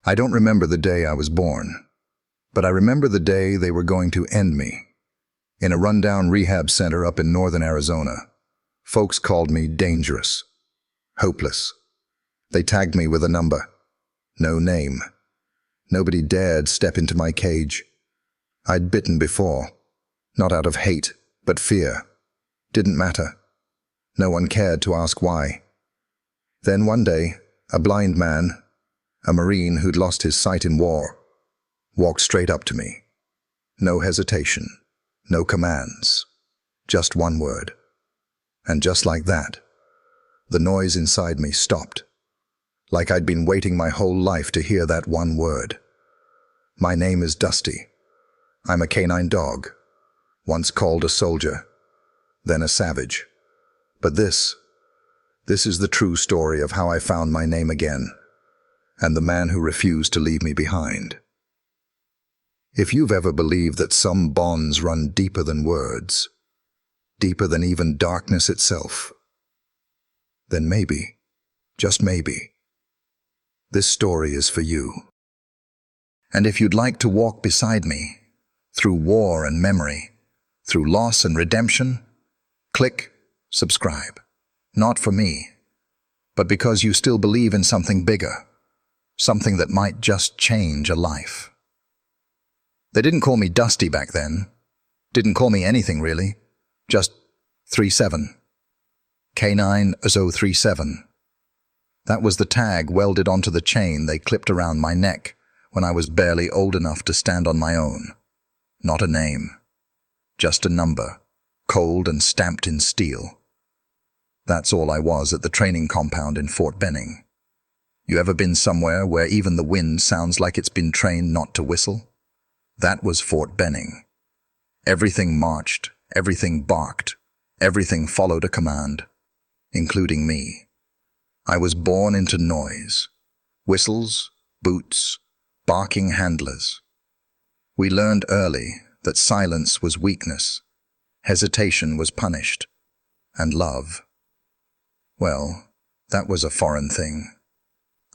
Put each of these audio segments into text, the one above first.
I don't remember the day I was born, but I remember the day they were going to end me. In a rundown rehab center up in northern Arizona, folks called me dangerous, hopeless. They tagged me with a number, no name. Nobody dared step into my cage. I'd bitten before, not out of hate, but fear. Didn't matter. No one cared to ask why. Then one day, a blind man, a Marine who'd lost his sight in war, walked straight up to me. No hesitation, no commands, just one word. And just like that, the noise inside me stopped, like I'd been waiting my whole life to hear that one word. My name is Dusty. I'm a canine dog, once called a soldier, then a savage. But this is the true story of how I found my name again, and the man who refused to leave me behind. If you've ever believed that some bonds run deeper than words, deeper than even darkness itself, then maybe, just maybe, this story is for you. And if you'd like to walk beside me, through war and memory, through loss and redemption, click subscribe. Not for me, but because you still believe in something bigger, something that might just change a life. They didn't call me Dusty back then. Didn't call me anything really. Just 37. Canine as 037. That was the tag welded onto the chain they clipped around my neck when I was barely old enough to stand on my own. Not a name. Just a number, cold and stamped in steel. That's all I was at the training compound in Fort Benning. You ever been somewhere where even the wind sounds like it's been trained not to whistle? That was Fort Benning. Everything marched, everything barked, everything followed a command, including me. I was born into noise. Whistles, boots, barking handlers. We learned early that silence was weakness, hesitation was punished, and love, well, that was a foreign thing.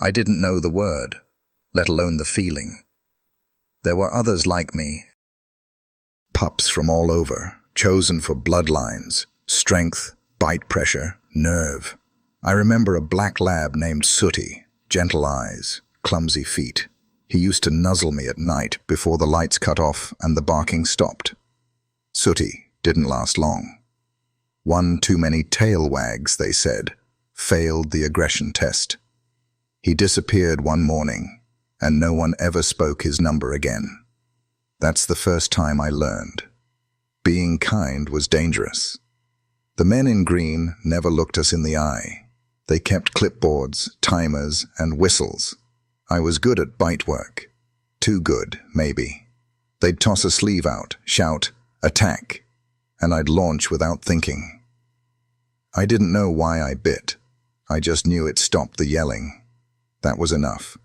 I didn't know the word, let alone the feeling. There were others like me. Pups from all over, chosen for bloodlines, strength, bite pressure, nerve. I remember a black lab named Sooty, gentle eyes, clumsy feet. He used to nuzzle me at night before the lights cut off and the barking stopped. Sooty didn't last long. One too many tail wags, they said, failed the aggression test. He disappeared one morning, and no one ever spoke his number again. That's the first time I learned. Being kind was dangerous. The men in green never looked us in the eye. They kept clipboards, timers, and whistles. I was good at bite work. Too good, maybe. They'd toss a sleeve out, shout, "Attack," and I'd launch without thinking. I didn't know why I bit. I just knew it stopped the yelling. That was enough.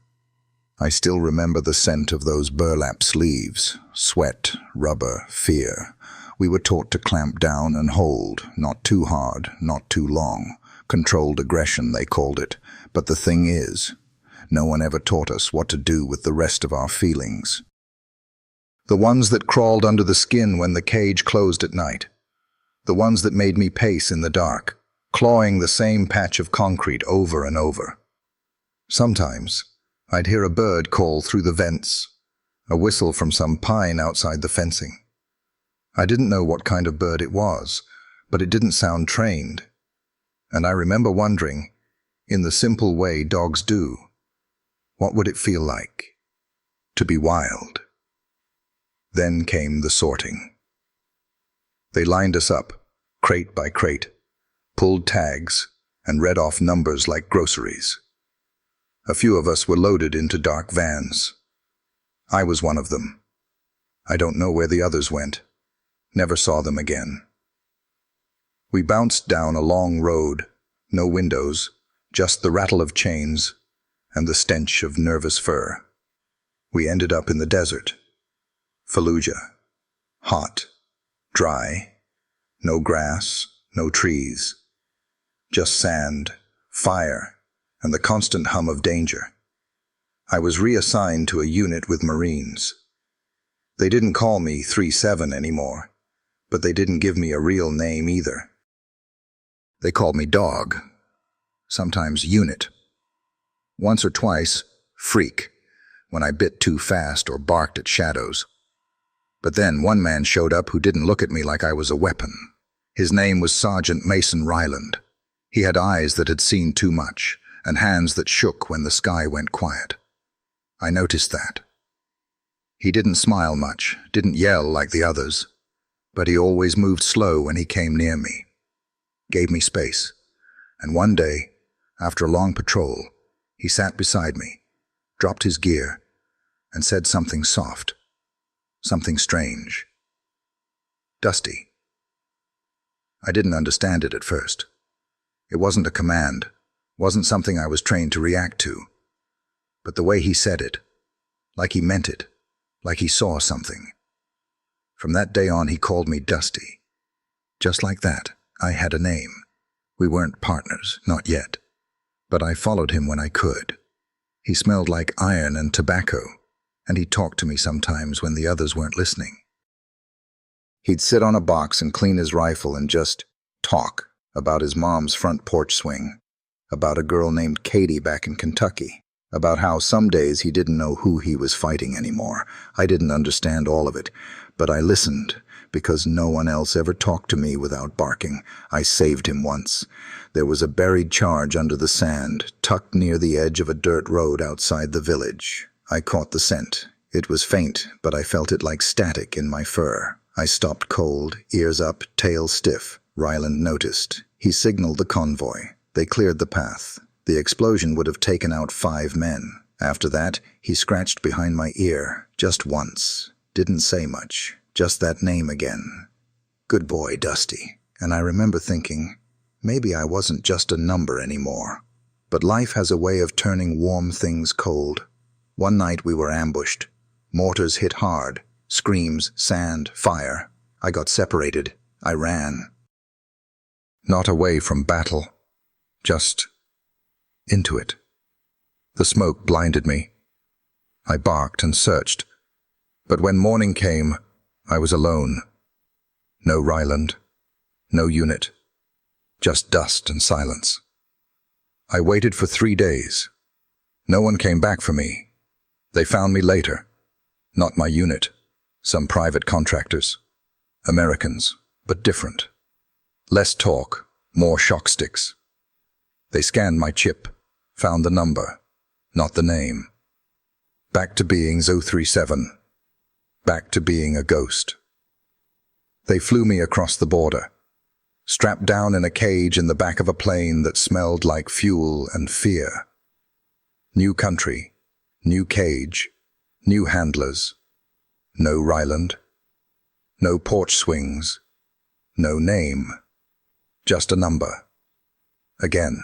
I still remember the scent of those burlap sleeves. Sweat, rubber, fear. We were taught to clamp down and hold, not too hard, not too long. Controlled aggression, they called it. But the thing is, no one ever taught us what to do with the rest of our feelings. The ones that crawled under the skin when the cage closed at night. The ones that made me pace in the dark, clawing the same patch of concrete over and over. Sometimes, I'd hear a bird call through the vents, a whistle from some pine outside the fencing. I didn't know what kind of bird it was, but it didn't sound trained. And I remember wondering, in the simple way dogs do, what would it feel like to be wild? Then came the sorting. They lined us up, crate by crate, pulled tags, and read off numbers like groceries. A few of us were loaded into dark vans. I was one of them. I don't know where the others went. Never saw them again. We bounced down a long road, no windows, just the rattle of chains and the stench of nervous fur. We ended up in the desert. Fallujah. Hot, dry, no grass, no trees. Just sand, fire, and the constant hum of danger. I was reassigned to a unit with Marines. They didn't call me 3-7 anymore, but they didn't give me a real name either. They called me Dog, sometimes Unit. Once or twice, Freak, when I bit too fast or barked at shadows. But then one man showed up who didn't look at me like I was a weapon. His name was Sergeant Mason Ryland. He had eyes that had seen too much, and hands that shook when the sky went quiet. I noticed that. He didn't smile much, didn't yell like the others, but he always moved slow when he came near me. Gave me space, and one day, after a long patrol, he sat beside me, dropped his gear, and said something soft, something strange. Dusty. I didn't understand it at first. It wasn't a command, wasn't something I was trained to react to. But the way he said it, like he meant it, like he saw something. From that day on, he called me Dusty. Just like that, I had a name. We weren't partners, not yet. But I followed him when I could. He smelled like iron and tobacco, and he talked to me sometimes when the others weren't listening. He'd sit on a box and clean his rifle and just talk about his mom's front porch swing, about a girl named Katie back in Kentucky, about how some days he didn't know who he was fighting anymore. I didn't understand all of it, but I listened because no one else ever talked to me without barking. I saved him once. There was a buried charge under the sand, tucked near the edge of a dirt road outside the village. I caught the scent. It was faint, but I felt it like static in my fur. I stopped cold, ears up, tail stiff. Ryland noticed. He signaled the convoy. They cleared the path. The explosion would have taken out 5 men. After that, he scratched behind my ear, just once. Didn't say much, just that name again. Good boy, Dusty. And I remember thinking, maybe I wasn't just a number anymore. But life has a way of turning warm things cold. One night we were ambushed. Mortars hit hard. Screams, sand, fire. I got separated. I ran. Not away from battle, just into it. The smoke blinded me. I barked and searched. But when morning came, I was alone. No Ryland, no unit, just dust and silence. I waited for 3 days. No one came back for me. They found me later. Not my unit. Some private contractors. Americans, but different. Less talk, more shock sticks. They scanned my chip, found the number, not the name. Back to being 037. Back to being a ghost. They flew me across the border, strapped down in a cage in the back of a plane that smelled like fuel and fear. New country, new cage, new handlers. No Ryland, no porch swings, no name, just a number. Again.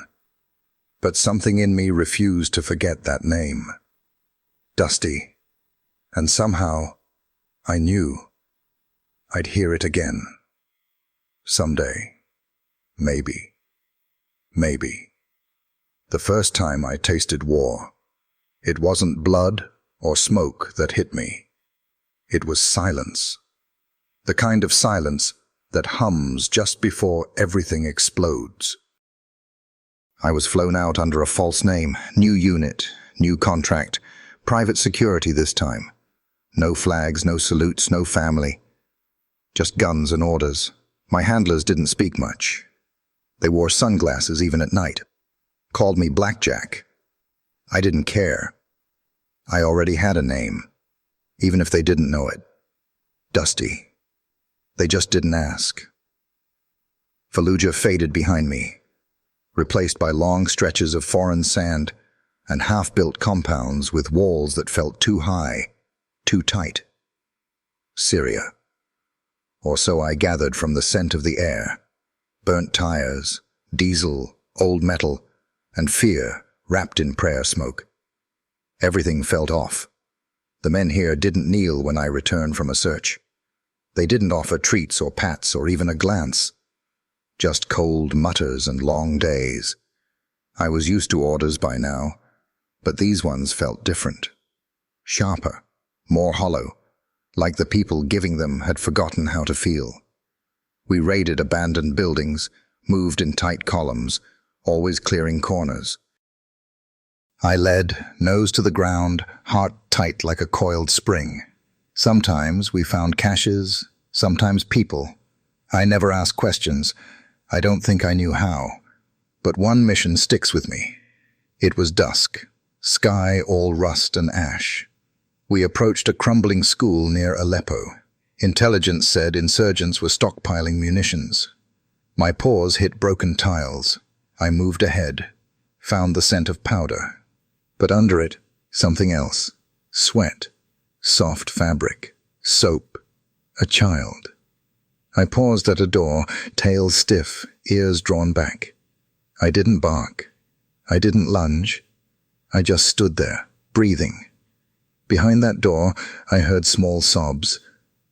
But something in me refused to forget that name. Dusty. And somehow, I knew I'd hear it again. Someday. Maybe. Maybe. The first time I tasted war, it wasn't blood or smoke that hit me. It was silence. The kind of silence that hums just before everything explodes. I was flown out under a false name, new unit, new contract, private security this time. No flags, no salutes, no family. Just guns and orders. My handlers didn't speak much. They wore sunglasses even at night. Called me Blackjack. I didn't care. I already had a name, even if they didn't know it. Dusty. They just didn't ask. Fallujah faded behind me, replaced by long stretches of foreign sand and half-built compounds with walls that felt too high, too tight. Syria. Or so I gathered from the scent of the air. Burnt tires, diesel, old metal, and fear wrapped in prayer smoke. Everything felt off. The men here didn't kneel when I returned from a search. They didn't offer treats or pats or even a glance. Just cold mutters and long days. I was used to orders by now, But these ones felt different. Sharper, more hollow, like the people giving them had forgotten how to feel. We raided abandoned buildings, moved in tight columns, always clearing corners. I led, nose to the ground, heart tight like a coiled spring. Sometimes we found caches, sometimes people. I never asked questions. I don't think I knew how. But one mission sticks with me. It was dusk, sky all rust and ash. We approached a crumbling school near Aleppo. Intelligence said insurgents were stockpiling munitions. My paws hit broken tiles. I moved ahead, found the scent of powder. But under it, something else. Sweat, soft fabric, soap, a child. I paused at a door, tail stiff, ears drawn back. I didn't bark. I didn't lunge. I just stood there, breathing. Behind that door, I heard small sobs.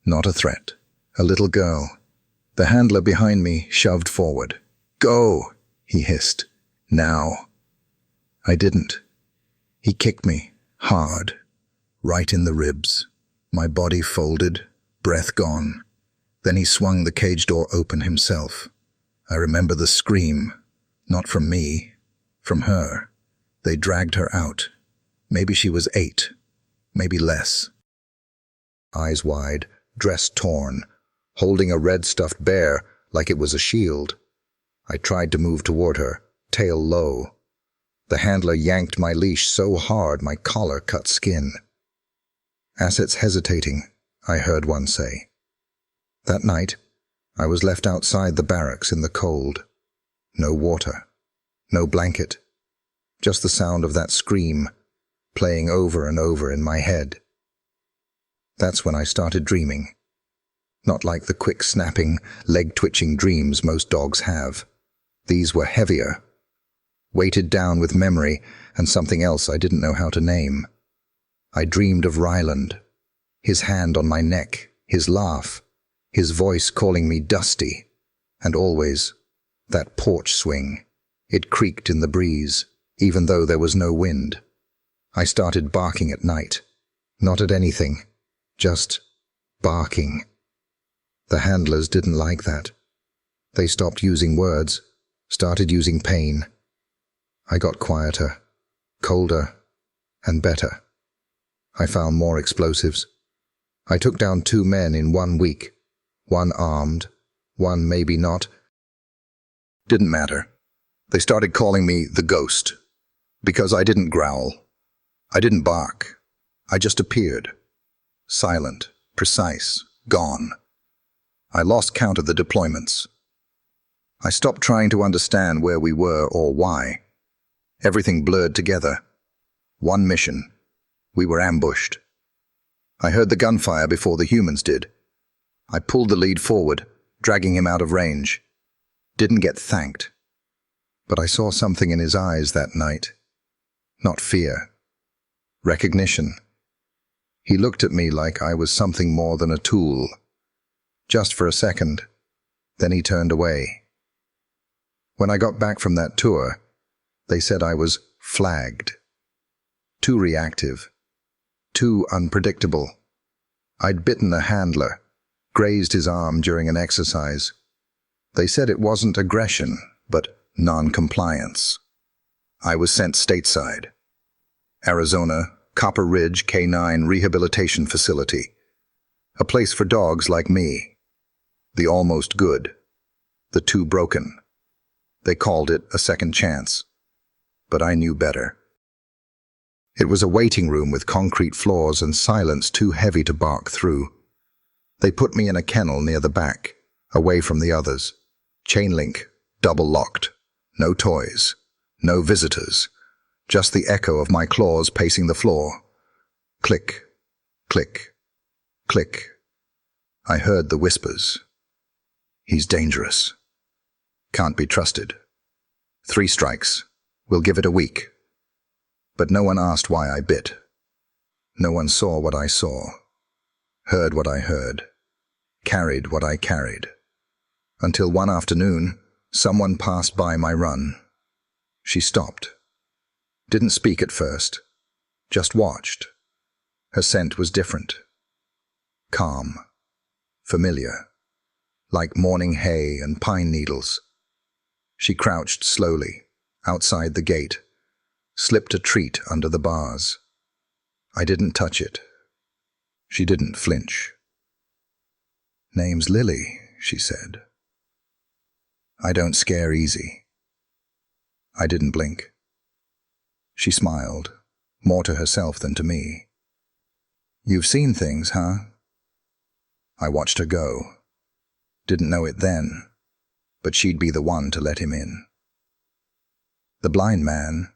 Not a threat. A little girl. The handler behind me shoved forward. "Go!" he hissed. "Now." I didn't. He kicked me, hard, right in the ribs. My body folded, breath gone. Then he swung the cage door open himself. I remember the scream, not from me, from her. They dragged her out. Maybe she was 8, maybe less. Eyes wide, dress torn, holding a red stuffed bear like it was a shield. I tried to move toward her, tail low. The handler yanked my leash so hard my collar cut skin. "Assets hesitating," I heard one say. That night, I was left outside the barracks in the cold. No water, no blanket, just the sound of that scream playing over and over in my head. That's when I started dreaming. Not like the quick snapping, leg-twitching dreams most dogs have. These were heavier, weighted down with memory and something else I didn't know how to name. I dreamed of Ryland, his hand on my neck, his laugh, his voice calling me Dusty, and always that porch swing. It creaked in the breeze, even though there was no wind. I started barking at night, not at anything, just barking. The handlers didn't like that. They stopped using words, started using pain. I got quieter, colder, and better. I found more explosives. I took down 2 men in 1 week, one armed, one maybe not. Didn't matter. They started calling me the Ghost, because I didn't growl. I didn't bark. I just appeared. Silent, precise, gone. I lost count of the deployments. I stopped trying to understand where we were or why. Everything blurred together. One mission. We were ambushed. I heard the gunfire before the humans did. I pulled the lead forward, dragging him out of range. Didn't get thanked. But I saw something in his eyes that night. Not fear. Recognition. He looked at me like I was something more than a tool. Just for a second. Then he turned away. When I got back from that tour, they said I was flagged. Too reactive. Too unpredictable. I'd bitten a handler, grazed his arm during an exercise. They said it wasn't aggression, but non-compliance. I was sent stateside. Arizona, Copper Ridge K9 Rehabilitation Facility. A place for dogs like me. The almost good. The too broken. They called it a second chance. But I knew better. It was a waiting room with concrete floors and silence too heavy to bark through. They put me in a kennel near the back, away from the others. Chain link, double locked. No toys. No visitors. Just the echo of my claws pacing the floor. Click, click, click. I heard the whispers. He's dangerous. Can't be trusted. 3 strikes. We'll give it a week. But no one asked why I bit. No one saw what I saw. Heard what I heard. Carried what I carried. Until one afternoon, someone passed by my run. She stopped. Didn't speak at first, just watched. Her scent was different. Calm. Familiar. Like morning hay and pine needles. She crouched slowly, outside the gate, slipped a treat under the bars. I didn't touch it. She didn't flinch. "Name's Lily," she said. "I don't scare easy." I didn't blink. She smiled, more to herself than to me. "You've seen things, huh?" I watched her go. Didn't know it then, but she'd be the one to let him in. The blind man.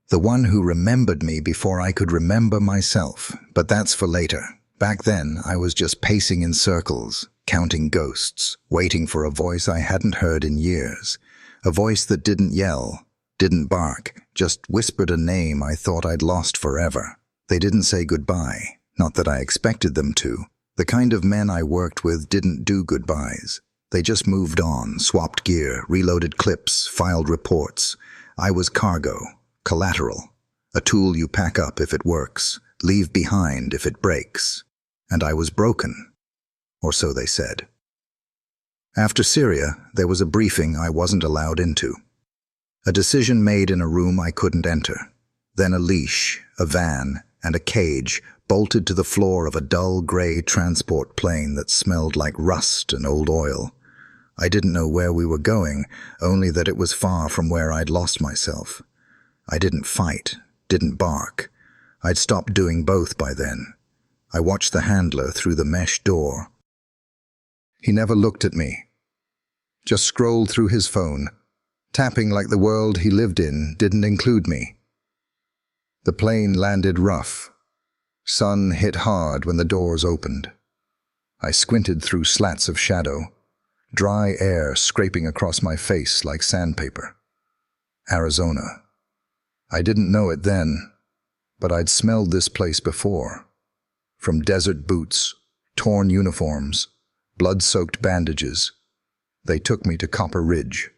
The one who remembered me before I could remember myself, but that's for later. Back then, I was just pacing in circles, counting ghosts, waiting for a voice I hadn't heard in years. A voice that didn't yell, didn't bark, just whispered a name I thought I'd lost forever. They didn't say goodbye, not that I expected them to. The kind of men I worked with didn't do goodbyes. They just moved on, swapped gear, reloaded clips, filed reports. I was cargo, collateral, a tool you pack up if it works, leave behind if it breaks. And I was broken, or so they said. After Syria, there was a briefing I wasn't allowed into. A decision made in a room I couldn't enter. Then a leash, a van, and a cage bolted to the floor of a dull gray transport plane that smelled like rust and old oil. I didn't know where we were going, only that it was far from where I'd lost myself. I didn't fight, didn't bark. I'd stopped doing both by then. I watched the handler through the mesh door. He never looked at me. Just scrolled through his phone, tapping like the world he lived in didn't include me. The plane landed rough. Sun hit hard when the doors opened. I squinted through slats of shadow, dry air scraping across my face like sandpaper. Arizona. I didn't know it then, but I'd smelled this place before. From desert boots, torn uniforms, blood-soaked bandages. They took me to Copper Ridge.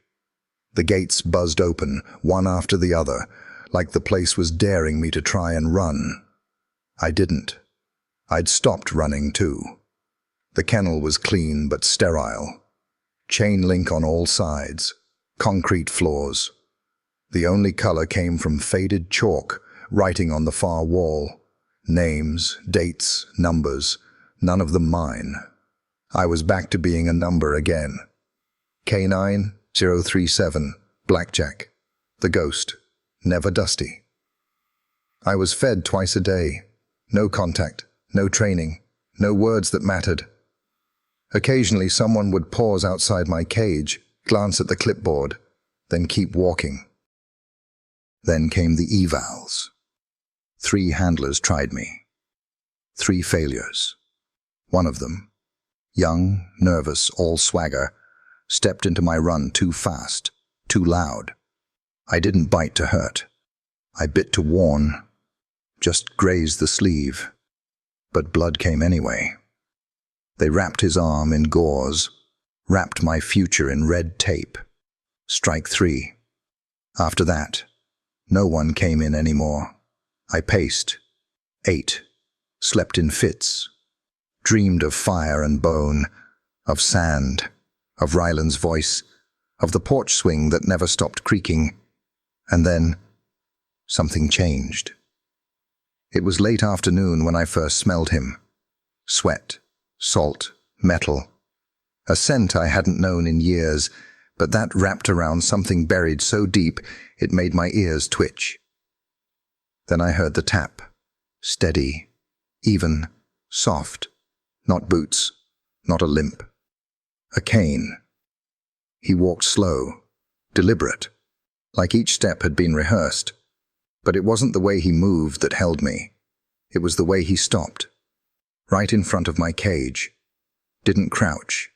The gates buzzed open, one after the other, like the place was daring me to try and run. I didn't. I'd stopped running too. The kennel was clean but sterile. Chain link on all sides, concrete floors. The only color came from faded chalk, writing on the far wall. Names, dates, numbers, none of them mine. I was back to being a number again. K9, 037, Blackjack. The ghost, never Dusty. I was fed twice a day. No contact, no training, no words that mattered. Occasionally someone would pause outside my cage, glance at the clipboard, then keep walking. Then came the evals. 3 handlers tried me. 3 failures. One of them, young, nervous, all swagger, stepped into my run too fast, too loud. I didn't bite to hurt. I bit to warn, just grazed the sleeve. But blood came anyway. They wrapped his arm in gauze, wrapped my future in red tape. Strike 3. After that, no one came in anymore. I paced, ate, slept in fits, dreamed of fire and bone, of sand, of Ryland's voice, of the porch swing that never stopped creaking. And then, something changed. It was late afternoon when I first smelled him. Sweat, salt, metal. A scent I hadn't known in years, but that wrapped around something buried so deep it made my ears twitch. Then I heard the tap. Steady, even, soft. Not boots, not a limp. A cane. He walked slow, deliberate, like each step had been rehearsed. But it wasn't the way he moved that held me. It was the way he stopped, right in front of my cage. Didn't crouch,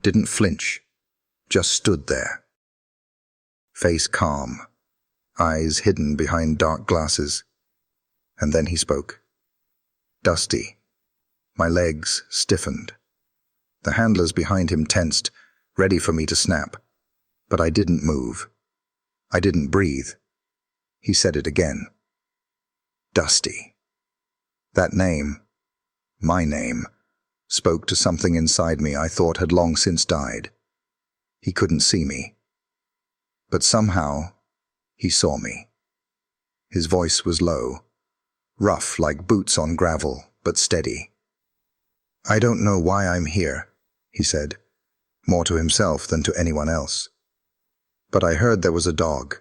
didn't flinch, just stood there. Face calm, eyes hidden behind dark glasses. And then he spoke. Dusty. My legs stiffened. The handlers behind him tensed, ready for me to snap. But I didn't move. I didn't breathe. He said it again. Dusty. That name, my name, spoke to something inside me I thought had long since died. He couldn't see me. But somehow, he saw me. His voice was low, rough like boots on gravel, but steady. I don't know why I'm here, he said, more to himself than to anyone else. But I heard there was a dog,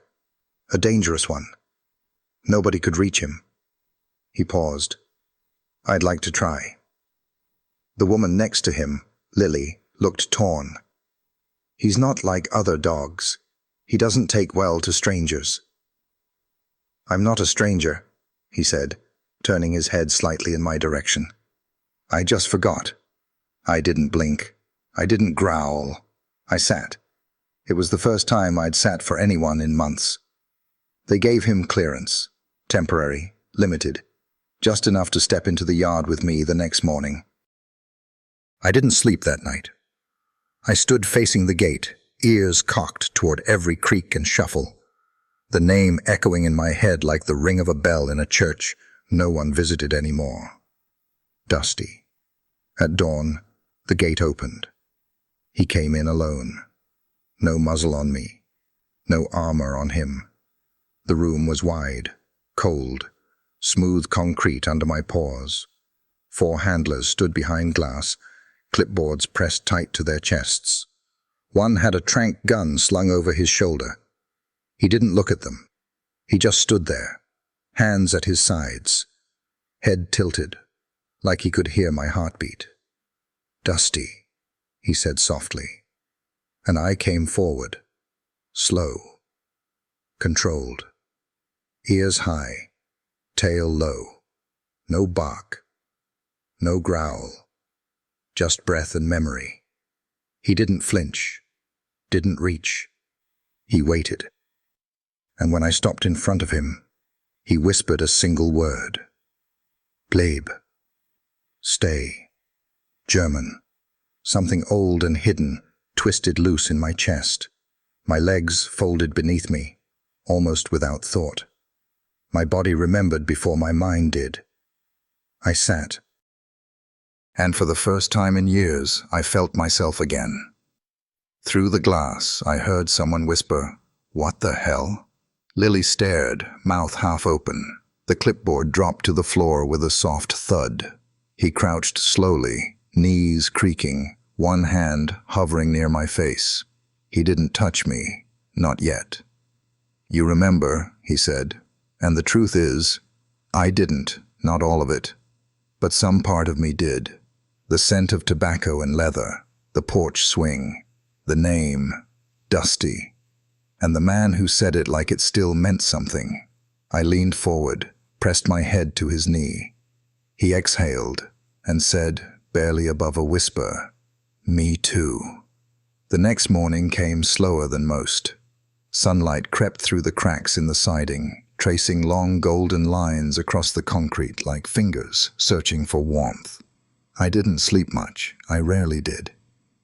a dangerous one. Nobody could reach him. He paused. I'd like to try. The woman next to him, Lily, looked torn. He's not like other dogs. He doesn't take well to strangers. I'm not a stranger, he said, turning his head slightly in my direction. I just forgot. I didn't blink. I didn't growl. I sat. It was the first time I'd sat for anyone in months. They gave him clearance. Temporary, limited, just enough to step into the yard with me the next morning. I didn't sleep that night. I stood facing the gate, ears cocked toward every creak and shuffle, the name echoing in my head like the ring of a bell in a church no one visited anymore. Dusty. At dawn, the gate opened. He came in alone. No muzzle on me. No armor on him. The room was wide, cold, smooth concrete under my paws. 4 handlers stood behind glass, clipboards pressed tight to their chests. One had a tranq gun slung over his shoulder. He didn't look at them. He just stood there, hands at his sides, head tilted, like he could hear my heartbeat. Dusty, he said softly, and I came forward, slow, controlled, ears high, tail low, no bark, no growl, just breath and memory. He didn't flinch, didn't reach. He waited. And when I stopped in front of him, he whispered a single word. Bleib. Stay. German. Something old and hidden, twisted loose in my chest. My legs folded beneath me, almost without thought. My body remembered before my mind did. I sat. And for the first time in years, I felt myself again. Through the glass, I heard someone whisper, "What the hell?" Lily stared, mouth half open. The clipboard dropped to the floor with a soft thud. He crouched slowly, knees creaking, one hand hovering near my face. He didn't touch me, not yet. "You remember," he said, "and the truth is, I didn't, not all of it. But some part of me did. The scent of tobacco and leather, the porch swing, the name, Dusty. And the man who said it like it still meant something." I leaned forward, pressed my head to his knee. He exhaled and said, barely above a whisper, "Me too." The next morning came slower than most. Sunlight crept through the cracks in the siding, tracing long golden lines across the concrete like fingers searching for warmth. I didn't sleep much, I rarely did.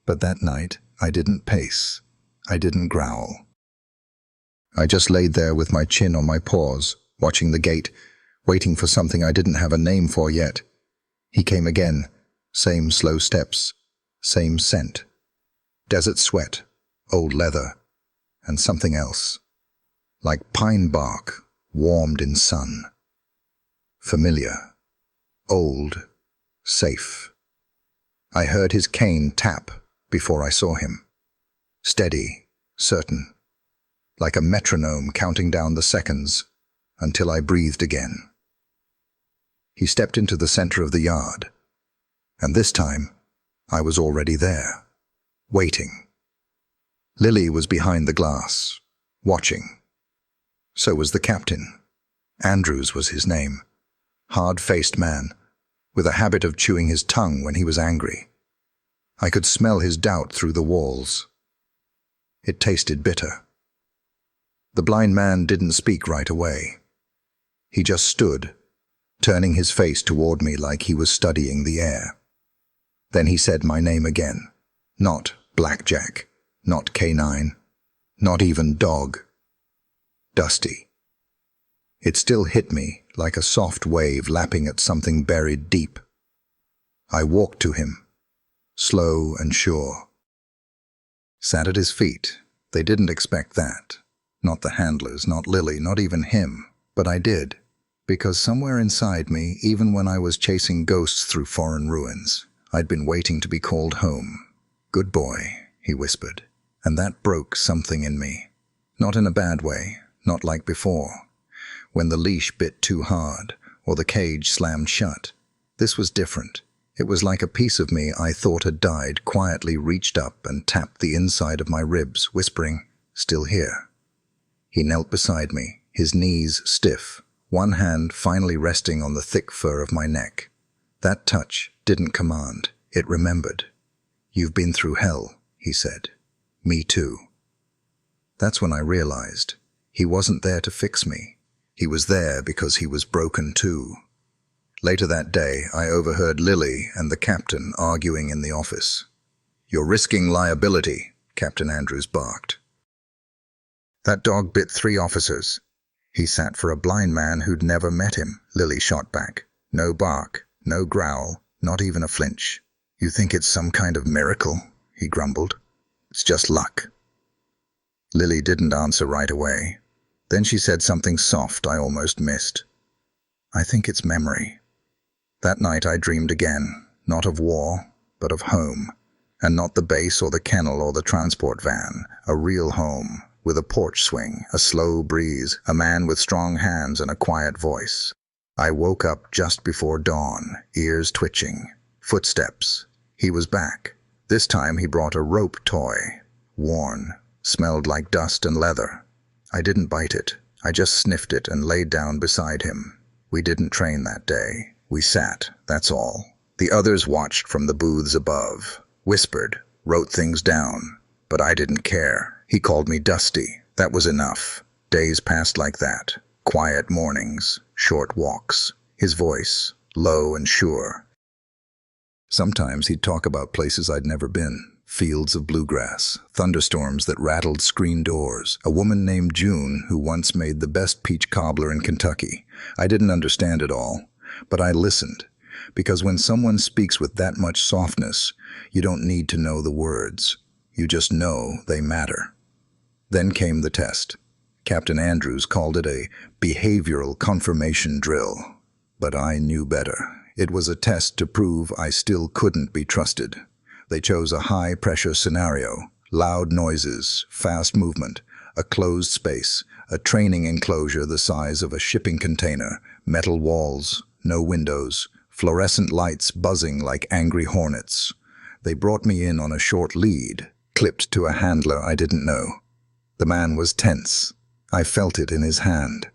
But that night, I didn't pace. I didn't growl. I just laid there with my chin on my paws, watching the gate, waiting for something I didn't have a name for yet. He came again, same slow steps, same scent. Desert sweat, old leather, and something else. Like pine bark, warmed in sun. Familiar, old, safe. I heard his cane tap before I saw him. Steady, certain. Like a metronome counting down the seconds, until I breathed again. He stepped into the center of the yard, and this time, I was already there, waiting. Lily was behind the glass, watching. So was the captain. Andrews was his name. Hard-faced man, with a habit of chewing his tongue when he was angry. I could smell his doubt through the walls. It tasted bitter. The blind man didn't speak right away. He just stood, turning his face toward me like he was studying the air. Then he said my name again. Not Blackjack, not K9, not even Dog. Dusty. It still hit me like a soft wave lapping at something buried deep. I walked to him, slow and sure. Sat at his feet. They didn't expect that. Not the handlers, not Lily, not even him. But I did, because somewhere inside me, even when I was chasing ghosts through foreign ruins, I'd been waiting to be called home. "Good boy," he whispered, and that broke something in me. Not in a bad way, not like before, when the leash bit too hard or the cage slammed shut. This was different. It was like a piece of me I thought had died quietly reached up and tapped the inside of my ribs, whispering, "Still here." He knelt beside me, his knees stiff, one hand finally resting on the thick fur of my neck. That touch didn't command, it remembered. "You've been through hell," he said. "Me too." That's when I realized he wasn't there to fix me. He was there because he was broken too. Later that day, I overheard Lily and the captain arguing in the office. "You're risking liability," Captain Andrews barked. "That dog bit 3 officers. He sat for a blind man who'd never met him," Lily shot back. "No bark, no growl, not even a flinch." "You think it's some kind of miracle?" he grumbled. "It's just luck." Lily didn't answer right away. Then she said something soft I almost missed. "I think it's memory." That night I dreamed again, not of war, but of home. And not the base or the kennel or the transport van, a real home, with a porch swing, a slow breeze, a man with strong hands and a quiet voice. I woke up just before dawn, ears twitching, footsteps. He was back. This time he brought a rope toy, worn, smelled like dust and leather. I didn't bite it. I just sniffed it and laid down beside him. We didn't train that day. We sat, that's all. The others watched from the booths above, whispered, wrote things down. But I didn't care. He called me Dusty. That was enough. Days passed like that. Quiet mornings, short walks. His voice, low and sure. Sometimes he'd talk about places I'd never been. Fields of bluegrass, thunderstorms that rattled screen doors, a woman named June who once made the best peach cobbler in Kentucky. I didn't understand it all, but I listened, because when someone speaks with that much softness, you don't need to know the words. You just know they matter. Then came the test. Captain Andrews called it a behavioral confirmation drill, but I knew better. It was a test to prove I still couldn't be trusted. They chose a high-pressure scenario, loud noises, fast movement, a closed space, a training enclosure the size of a shipping container, metal walls, no windows, fluorescent lights buzzing like angry hornets. They brought me in on a short lead, clipped to a handler I didn't know. The man was tense. I felt it in his hand.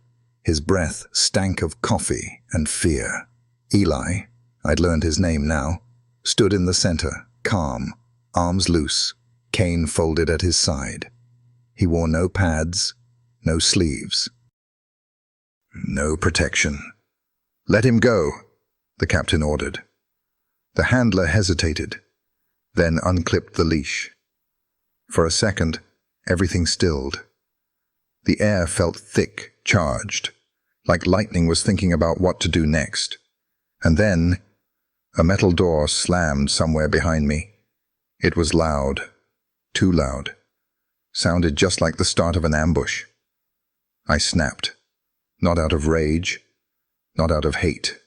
His breath stank of coffee and fear. Eli, I'd learned his name now, stood in the center, calm, arms loose, cane folded at his side. He wore no pads, no sleeves, no protection. "Let him go," the captain ordered. The handler hesitated, then unclipped the leash. For a second, everything stilled. The air felt thick, charged, like lightning was thinking about what to do next. And then, a metal door slammed somewhere behind me. It was loud, too loud. Sounded just like the start of an ambush. I snapped, not out of rage, not out of hate,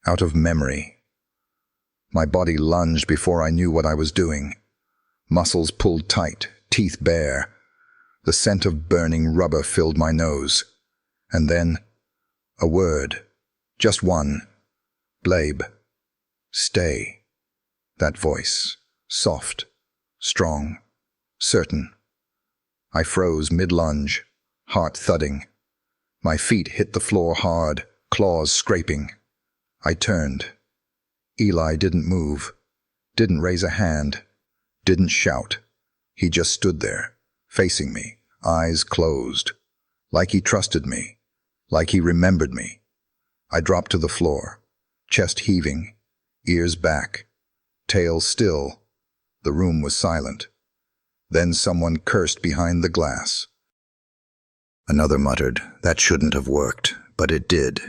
out of memory. My body lunged before I knew what I was doing. Muscles pulled tight, teeth bare. The scent of burning rubber filled my nose. And then, a word, just one. "Blabe. Stay." That voice, soft, strong, certain. I froze mid-lunge, heart thudding. My feet hit the floor hard, claws scraping. I turned. Eli didn't move, didn't raise a hand, didn't shout. He just stood there, facing me, eyes closed, like he trusted me, like he remembered me. I dropped to the floor, chest heaving, ears back, tail still. The room was silent. Then someone cursed behind the glass. Another muttered, "That shouldn't have worked," But it did,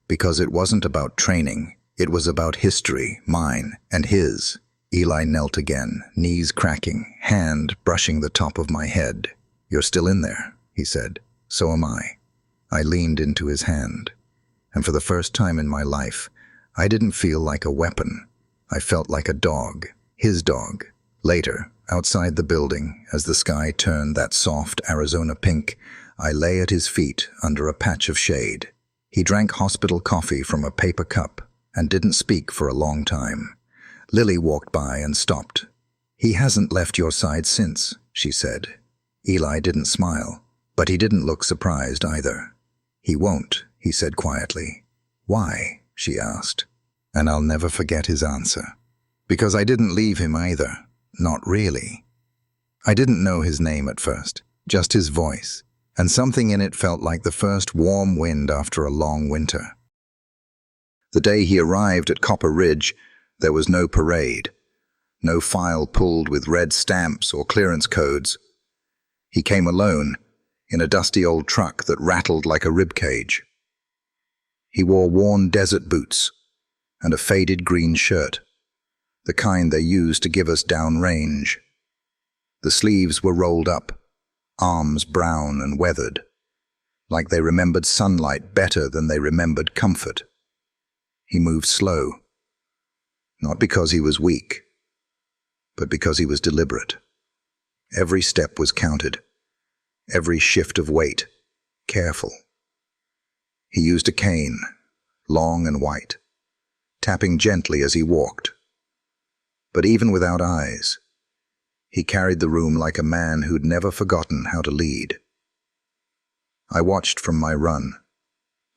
because it wasn't about training. It was about history, mine and his. Eli knelt again, knees cracking, hand brushing the top of my head. "You're still in there," he said. "So am I." I leaned into his hand, and for the first time in my life, I didn't feel like a weapon. I felt like a dog, his dog. Later, outside the building, as the sky turned that soft Arizona pink, I lay at his feet under a patch of shade. He drank hospital coffee from a paper cup and didn't speak for a long time. Lily walked by and stopped. "He hasn't left your side since," she said. Eli didn't smile, but he didn't look surprised either. "He won't," he said quietly. "Why?" she asked. And I'll never forget his answer. "Because I didn't leave him either. Not really." I didn't know his name at first, just his voice, and something in it felt like the first warm wind after a long winter. The day he arrived at Copper Ridge, there was no parade, no file pulled with red stamps or clearance codes. He came alone, in a dusty old truck that rattled like a rib cage. He wore worn desert boots and a faded green shirt, the kind they used to give us downrange. The sleeves were rolled up, arms brown and weathered, like they remembered sunlight better than they remembered comfort. He moved slow, not because he was weak, but because he was deliberate. Every step was counted, every shift of weight, careful. He used a cane, long and white, tapping gently as he walked. But even without eyes, he carried the room like a man who'd never forgotten how to lead. I watched from my run,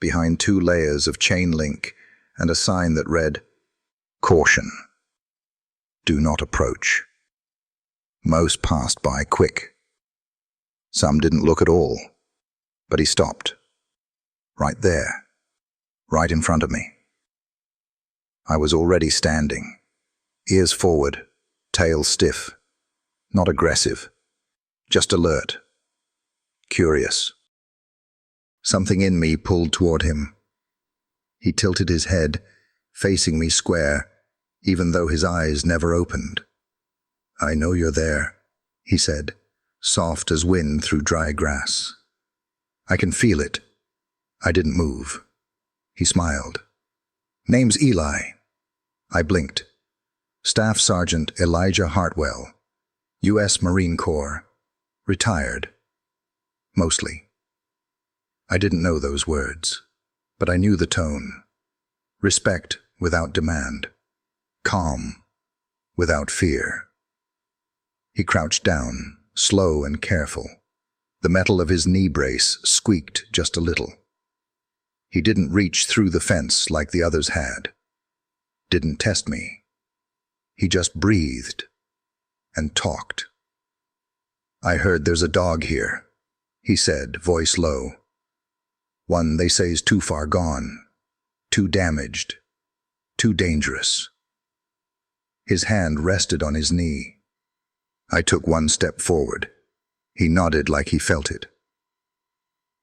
behind 2 layers of chain link and a sign that read, "Caution. Do not approach." Most passed by quick. Some didn't look at all, but he stopped. Right there, right in front of me. I was already standing, ears forward, tail stiff, not aggressive, just alert, curious. Something in me pulled toward him. He tilted his head, facing me square, even though his eyes never opened. "I know you're there," he said, soft as wind through dry grass. "I can feel it." I didn't move. He smiled. "Name's Eli." I blinked. Staff Sergeant Elijah Hartwell, U.S. Marine Corps, retired. Mostly. I didn't know those words, but I knew the tone. Respect without demand. Calm without fear. He crouched down, slow and careful. The metal of his knee brace squeaked just a little. He didn't reach through the fence like the others had. Didn't test me. He just breathed and talked. "I heard there's a dog here," he said, voice low. "One they say's too far gone, too damaged, too dangerous." His hand rested on his knee. I took 1 step forward. He nodded like he felt it.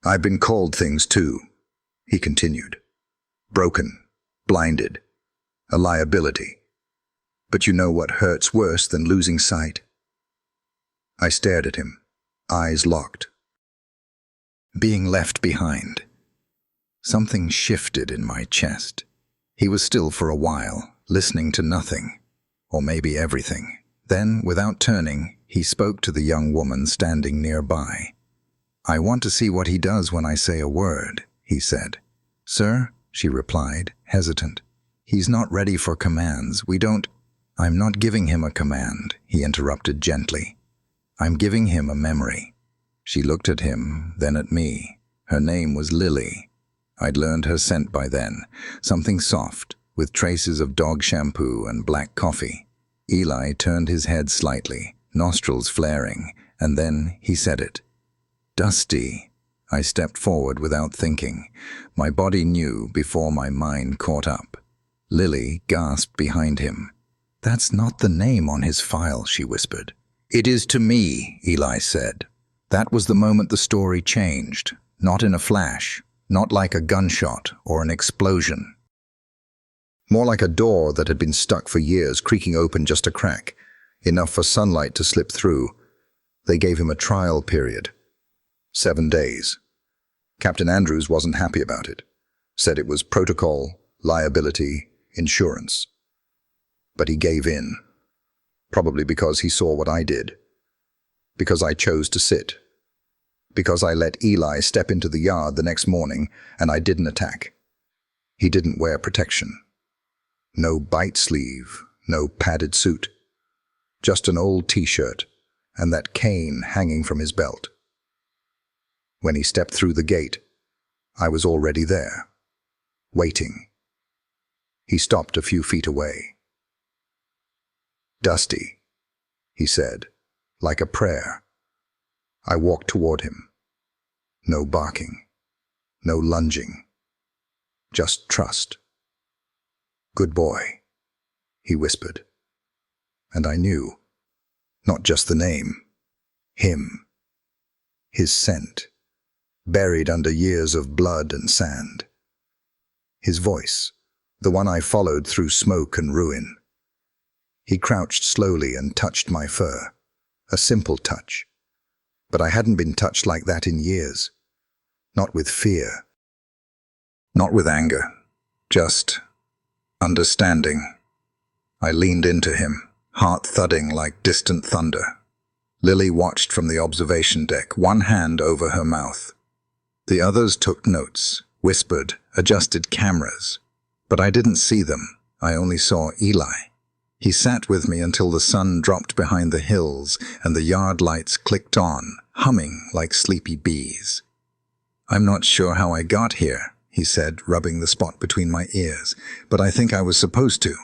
"I've been called things too," he continued. "Broken, blinded, a liability. But you know what hurts worse than losing sight?" I stared at him, eyes locked. Being left behind. Something shifted in my chest. He was still for a while, listening to nothing, or maybe everything. Then, without turning, he spoke to the young woman standing nearby. "I want to see what he does when I say a word," he said. "Sir," she replied, hesitant. "He's not ready for commands. We don't—" "I'm not giving him a command," he interrupted gently. "I'm giving him a memory." She looked at him, then at me. Her name was Lily. I'd learned her scent by then, something soft, with traces of dog shampoo and black coffee. Eli turned his head slightly, nostrils flaring, and then he said it. "Dusty." I stepped forward without thinking. My body knew before my mind caught up. Lily gasped behind him. "That's not the name on his file," she whispered. "It is to me," Eli said. That was the moment the story changed, not in a flash, Not like a gunshot or an explosion. More like a door that had been stuck for years, creaking open just a crack, enough for sunlight to slip through. They gave him a trial period. 7 days. Captain Andrews wasn't happy about it. Said it was protocol, liability, insurance. But he gave in. Probably because he saw what I did. Because I chose to sit. Because I let Eli step into the yard the next morning and I didn't attack. He didn't wear protection. No bite sleeve, no padded suit. Just an old t-shirt and that cane hanging from his belt. When he stepped through the gate, I was already there, waiting. He stopped a few feet away. "Dusty," he said, like a prayer. I walked toward him. No barking, no lunging, just trust. "Good boy," he whispered. And I knew, not just the name, him, his scent, buried under years of blood and sand. His voice, the one I followed through smoke and ruin. He crouched slowly and touched my fur, a simple touch. But I hadn't been touched like that in years. Not with fear. Not with anger. Just understanding. I leaned into him, heart thudding like distant thunder. Lily watched from the observation deck, one hand over her mouth. The others took notes, whispered, adjusted cameras. But I didn't see them. I only saw Eli. He sat with me until the sun dropped behind the hills and the yard lights clicked on, humming like sleepy bees. "I'm not sure how I got here," he said, rubbing the spot between my ears, "but I think I was supposed to."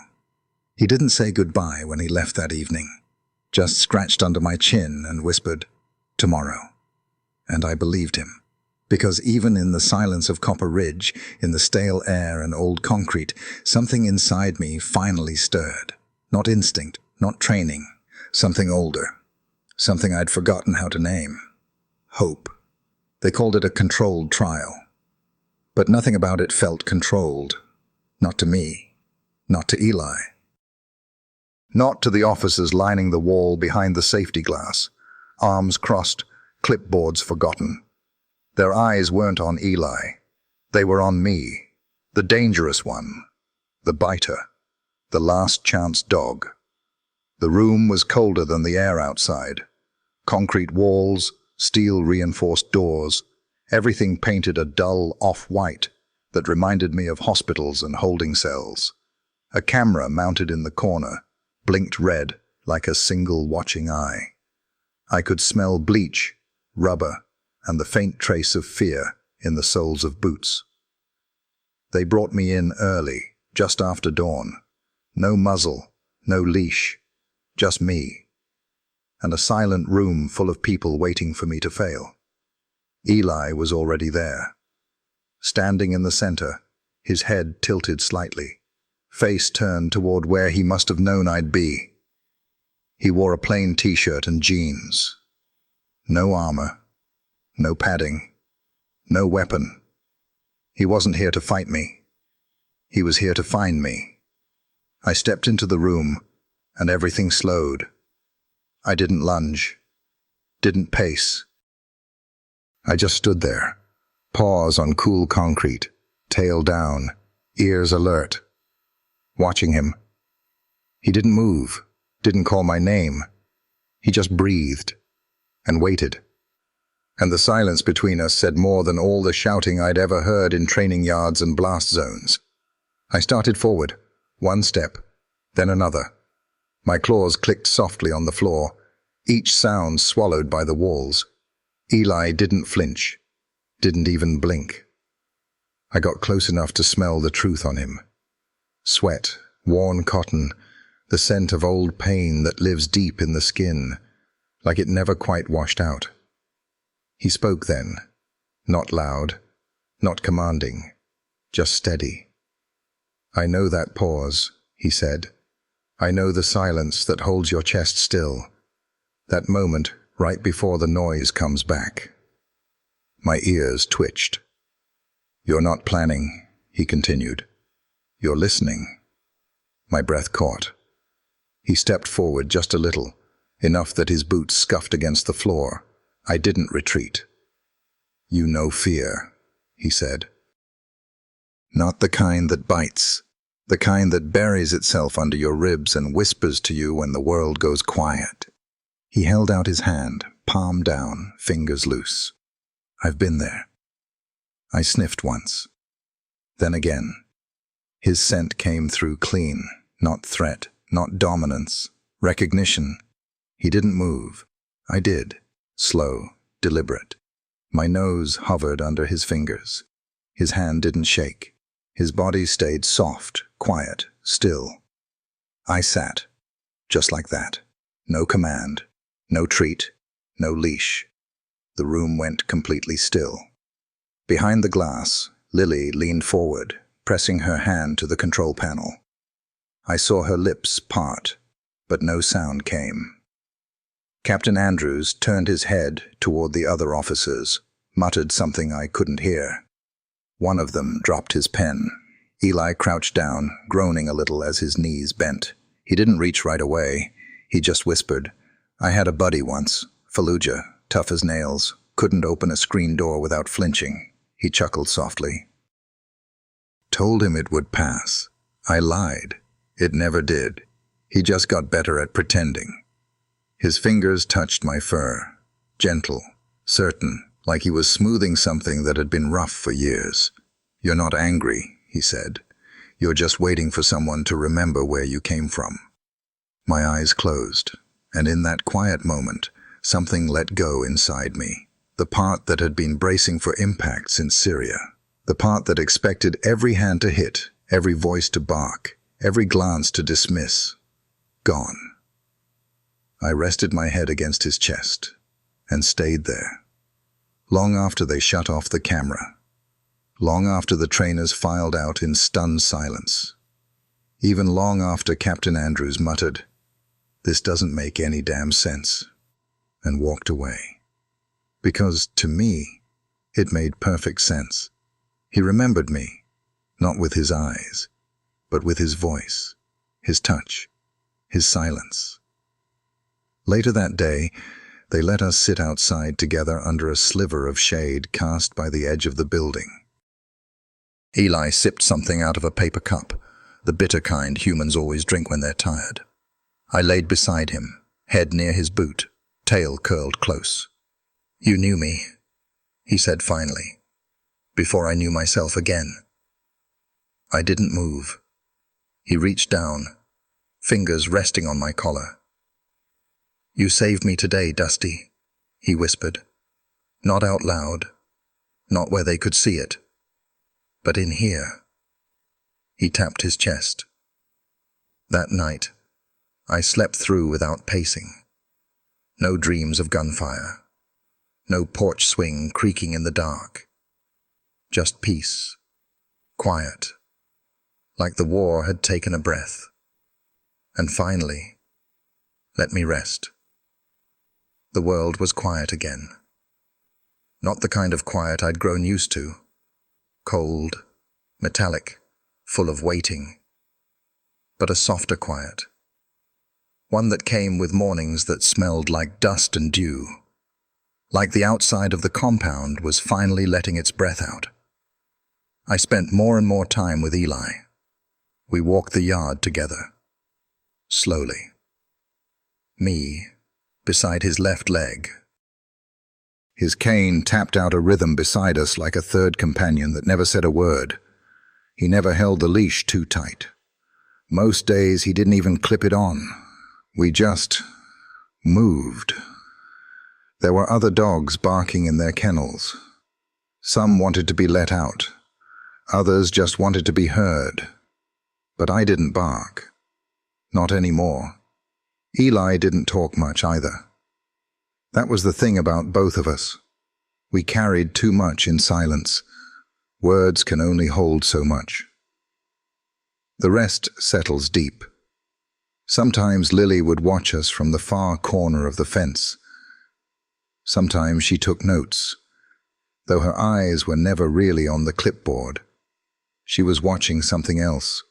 He didn't say goodbye when he left that evening, just scratched under my chin and whispered, "Tomorrow." And I believed him. Because even in the silence of Copper Ridge, in the stale air and old concrete, something inside me finally stirred. Not instinct, not training, something older, something I'd forgotten how to name. Hope. They called it a controlled trial. But nothing about it felt controlled. Not to me. Not to Eli. Not to the officers lining the wall behind the safety glass, arms crossed, clipboards forgotten. Their eyes weren't on Eli. They were on me, the dangerous one, the biter. The last chance dog. The room was colder than the air outside. Concrete walls, steel-reinforced doors, everything painted a dull off-white that reminded me of hospitals and holding cells. A camera mounted in the corner blinked red like a single watching eye. I could smell bleach, rubber, and the faint trace of fear in the soles of boots. They brought me in early, just after dawn. No muzzle, no leash, just me, and a silent room full of people waiting for me to fail. Eli was already there, standing in the center, his head tilted slightly, face turned toward where he must have known I'd be. He wore a plain t-shirt and jeans. No armor, no padding, no weapon. He wasn't here to fight me. He was here to find me. I stepped into the room, and everything slowed. I didn't lunge, didn't pace. I just stood there, paws on cool concrete, tail down, ears alert, watching him. He didn't move, didn't call my name. He just breathed and waited. And the silence between us said more than all the shouting I'd ever heard in training yards and blast zones. I started forward. One step, then another. My claws clicked softly on the floor, each sound swallowed by the walls. Eli didn't flinch, didn't even blink. I got close enough to smell the truth on him. Sweat, worn cotton, the scent of old pain that lives deep in the skin, like it never quite washed out. He spoke then, not loud, not commanding, just steady. "I know that pause," he said. "I know the silence that holds your chest still. That moment right before the noise comes back." My ears twitched. You're not planning, he continued. You're listening. My breath caught. He stepped forward just a little, enough that his boots scuffed against the floor. I didn't retreat. You know fear, he said. Not the kind that bites, the kind that buries itself under your ribs and whispers to you when the world goes quiet. He held out his hand, palm down, fingers loose. I've been there. I sniffed once. Then again. His scent came through clean, not threat, not dominance, recognition. He didn't move. I did, slow, deliberate. My nose hovered under his fingers. His hand didn't shake. His body stayed soft, quiet, still. I sat, just like that. No command, no treat, no leash. The room went completely still. Behind the glass, Lily leaned forward, pressing her hand to the control panel. I saw her lips part, but no sound came. Captain Andrews turned his head toward the other officers, muttered something I couldn't hear. One of them dropped his pen. Eli crouched down, groaning a little as his knees bent. He didn't reach right away. He just whispered, I had a buddy once, Fallujah, tough as nails, couldn't open a screen door without flinching. He chuckled softly. Told him it would pass. I lied. It never did. He just got better at pretending. His fingers touched my fur, gentle, certain, like he was smoothing something that had been rough for years. You're not angry, he said. You're just waiting for someone to remember where you came from. My eyes closed, and in that quiet moment, something let go inside me. The part that had been bracing for impact since Syria. The part that expected every hand to hit, every voice to bark, every glance to dismiss. Gone. I rested my head against his chest, and stayed there. Long after they shut off the camera. Long after the trainers filed out in stunned silence. Even long after Captain Andrews muttered, "This doesn't make any damn sense," and walked away. Because, to me, it made perfect sense. He remembered me, not with his eyes, but with his voice, his touch, his silence. Later that day, they let us sit outside together under a sliver of shade cast by the edge of the building. Eli sipped something out of a paper cup, the bitter kind humans always drink when they're tired. I laid beside him, head near his boot, tail curled close. "You knew me," he said finally, "before I knew myself again." I didn't move. He reached down, fingers resting on my collar. "You saved me today, Dusty," he whispered. Not out loud, not where they could see it, but in here. He tapped his chest. That night, I slept through without pacing. No dreams of gunfire. No porch swing creaking in the dark. Just peace. Quiet. Like the war had taken a breath. And finally, let me rest. The world was quiet again. Not the kind of quiet I'd grown used to. Cold, metallic, full of waiting. But a softer quiet. One that came with mornings that smelled like dust and dew. Like the outside of the compound was finally letting its breath out. I spent more and more time with Eli. We walked the yard together. Slowly. Me, beside his left leg. His cane tapped out a rhythm beside us like a third companion that never said a word. He never held the leash too tight. Most days he didn't even clip it on. We just moved. There were other dogs barking in their kennels. Some wanted to be let out. Others just wanted to be heard. But I didn't bark. Not anymore. Eli didn't talk much either. That was the thing about both of us. We carried too much in silence. Words can only hold so much. The rest settles deep. Sometimes Lily would watch us from the far corner of the fence. Sometimes she took notes. though her eyes were never really on the clipboard. She was watching something else,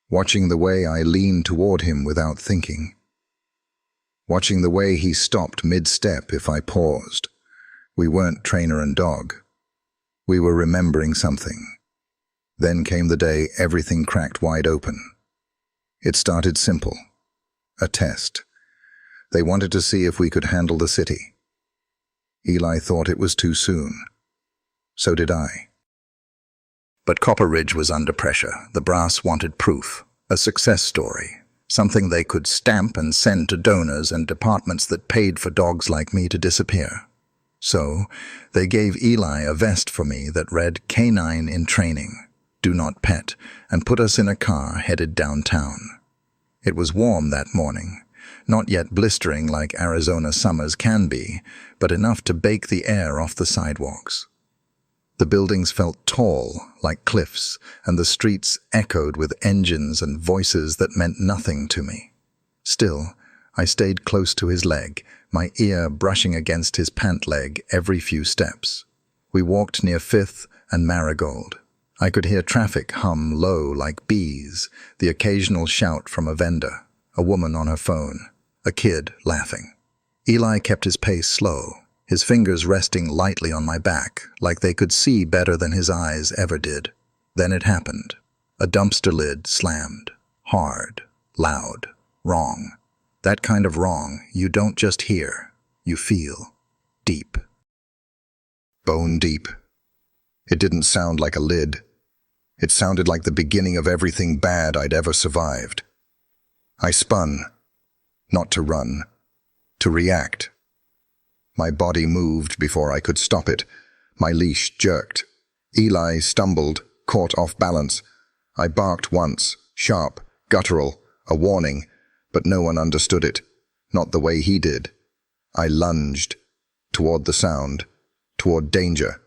watching the way I leaned toward him without thinking, watching the way he stopped mid-step if I paused. We weren't trainer and dog. We were remembering something. Then came the day everything cracked wide open. It started simple. A test. They wanted to see if we could handle the city. Eli thought it was too soon. So did I. But Copper Ridge was under pressure. The brass wanted proof, a success story, something they could stamp and send to donors and departments that paid for dogs like me to disappear. So, they gave Eli a vest for me that read "Canine in Training, Do Not Pet," and put us in a car headed downtown. It was warm that morning, not yet blistering like Arizona summers can be, but enough to bake the air off the sidewalks. The buildings felt tall, like cliffs, and the streets echoed with engines and voices that meant nothing to me. Still, I stayed close to his leg, my ear brushing against his pant leg every few steps. We walked near Fifth and Marigold. I could hear traffic hum low like bees, the occasional shout from a vendor, a woman on her phone, a kid laughing. Eli kept his pace slow, his fingers resting lightly on my back, like they could see better than his eyes ever did. Then it happened. A dumpster lid slammed. Hard, loud, wrong. That kind of wrong you don't just hear, you feel. Deep. Bone deep. It didn't sound like a lid. It sounded like the beginning of everything bad I'd ever survived. I spun, not to run, to react. My body moved before I could stop it. My leash jerked. Eli stumbled, caught off balance. I barked once, sharp, guttural, a warning, but no one understood it, not the way he did. I lunged, toward the sound, toward danger.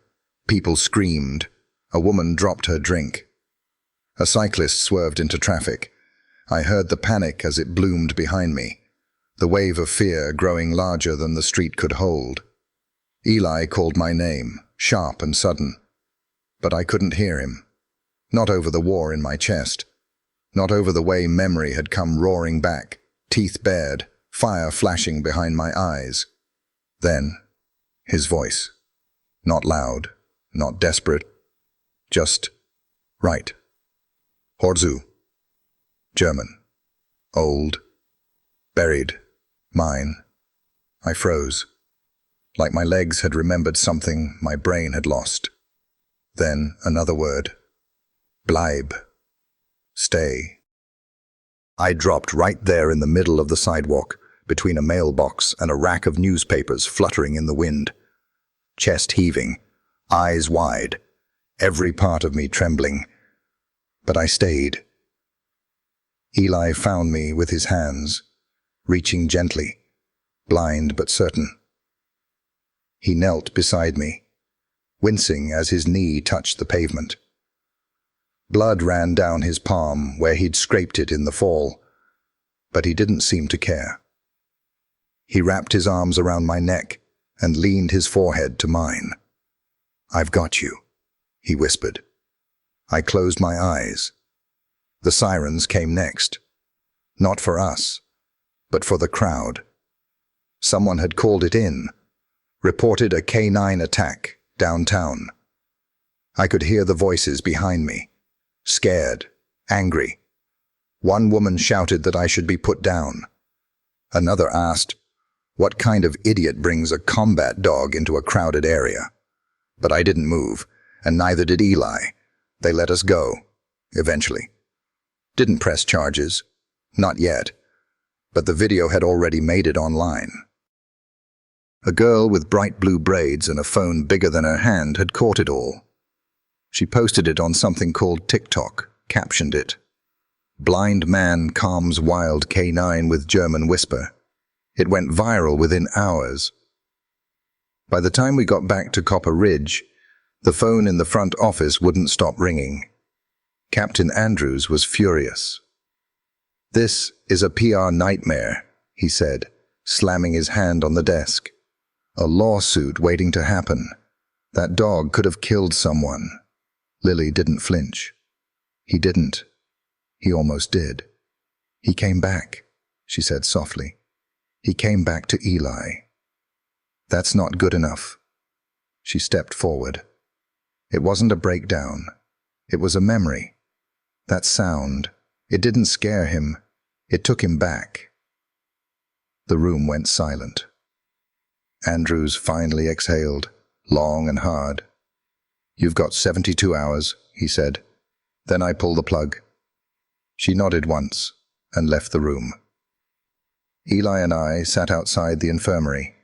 People screamed. A woman dropped her drink. A cyclist swerved into traffic. I heard the panic as it bloomed behind me, the wave of fear growing larger than the street could hold. Eli called my name, sharp and sudden, but I couldn't hear him. Not over the war in my chest. Not over the way memory had come roaring back, teeth bared, fire flashing behind my eyes. Then, his voice. Not loud, not desperate, just right. Horzu. German. Old. Buried. Mine. I froze. Like my legs had remembered something my brain had lost. Then another word. Bleib. Stay. I dropped right there in the middle of the sidewalk, between a mailbox and a rack of newspapers fluttering in the wind. Chest heaving, eyes wide, every part of me trembling. But I stayed. Eli found me with his hands, reaching gently, blind but certain. He knelt beside me, wincing as his knee touched the pavement. Blood ran down his palm where he'd scraped it in the fall, but he didn't seem to care. He wrapped his arms around my neck and leaned his forehead to mine. "I've got you," he whispered. I closed my eyes. The sirens came next. Not for us, but for the crowd. Someone had called it in, reported a K9 attack downtown. I could hear the voices behind me, scared, angry. One woman shouted that I should be put down. Another asked, "What kind of idiot brings a combat dog into a crowded area?" But I didn't move, and neither did Eli. They let us go, eventually. Didn't press charges. Not yet. But the video had already made it online. A girl with bright blue braids and a phone bigger than her hand had caught it all. She posted it on something called TikTok, captioned it, "Blind man calms wild K9 with German whisper." It went viral within hours. By the time we got back to Copper Ridge, the phone in the front office wouldn't stop ringing. Captain Andrews was furious. "This is a PR nightmare," he said, slamming his hand on the desk. "A lawsuit waiting to happen. That dog could have killed someone. Lily didn't flinch. He didn't. He almost did. He came back, she said softly. He came back to Eli. That's not good enough. She stepped forward. It wasn't a breakdown. It was a memory. That sound, it didn't scare him. It took him back. The room went silent. Andrews finally exhaled, long and hard. You've got 72 hours, he said. Then I pulled the plug. She nodded once and left the room. Eli and I sat outside the infirmary.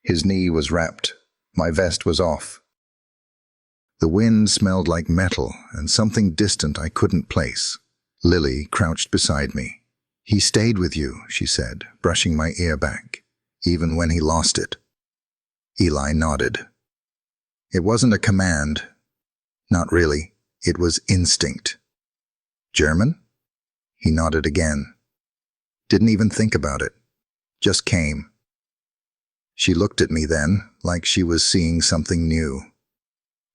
His knee was wrapped. My vest was off. The wind smelled like metal and something distant I couldn't place. Lily crouched beside me. He stayed with you, she said, brushing my ear back, even when he lost it. Eli nodded. It wasn't a command. Not really. It was instinct. German? He nodded again. Didn't even think about it. Just came. She looked at me then, like she was seeing something new.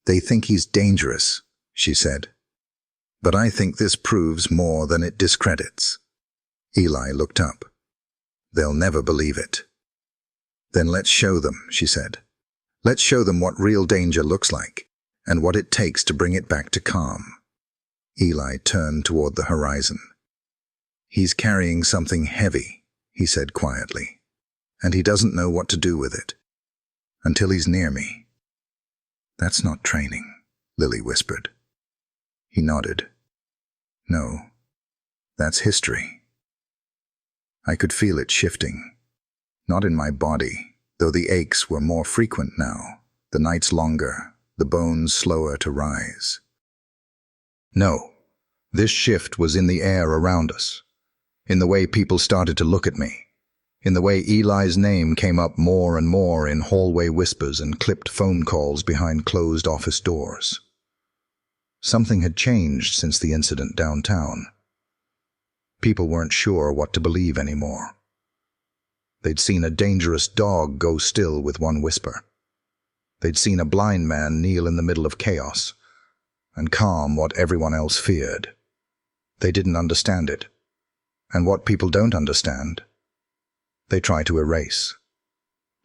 They think he's dangerous, she said. But I think this proves more than it discredits. Eli looked up. They'll never believe it. Then let's show them, she said. Let's show them what real danger looks like, and what it takes to bring it back to calm. Eli turned toward the horizon. He's carrying something heavy, he said quietly, and he doesn't know what to do with it. Until he's near me. That's not training, Lily whispered. He nodded. No, that's history. I could feel it shifting. Not in my body, though the aches were more frequent now, the nights longer, the bones slower to rise. No, this shift was in the air around us, in the way people started to look at me, in the way Eli's name came up more and more in hallway whispers and clipped phone calls behind closed office doors. Something had changed since the incident downtown. People weren't sure what to believe anymore. They'd seen a dangerous dog go still with one whisper. They'd seen a blind man kneel in the middle of chaos and calm what everyone else feared. They didn't understand it. And what people don't understand, they try to erase.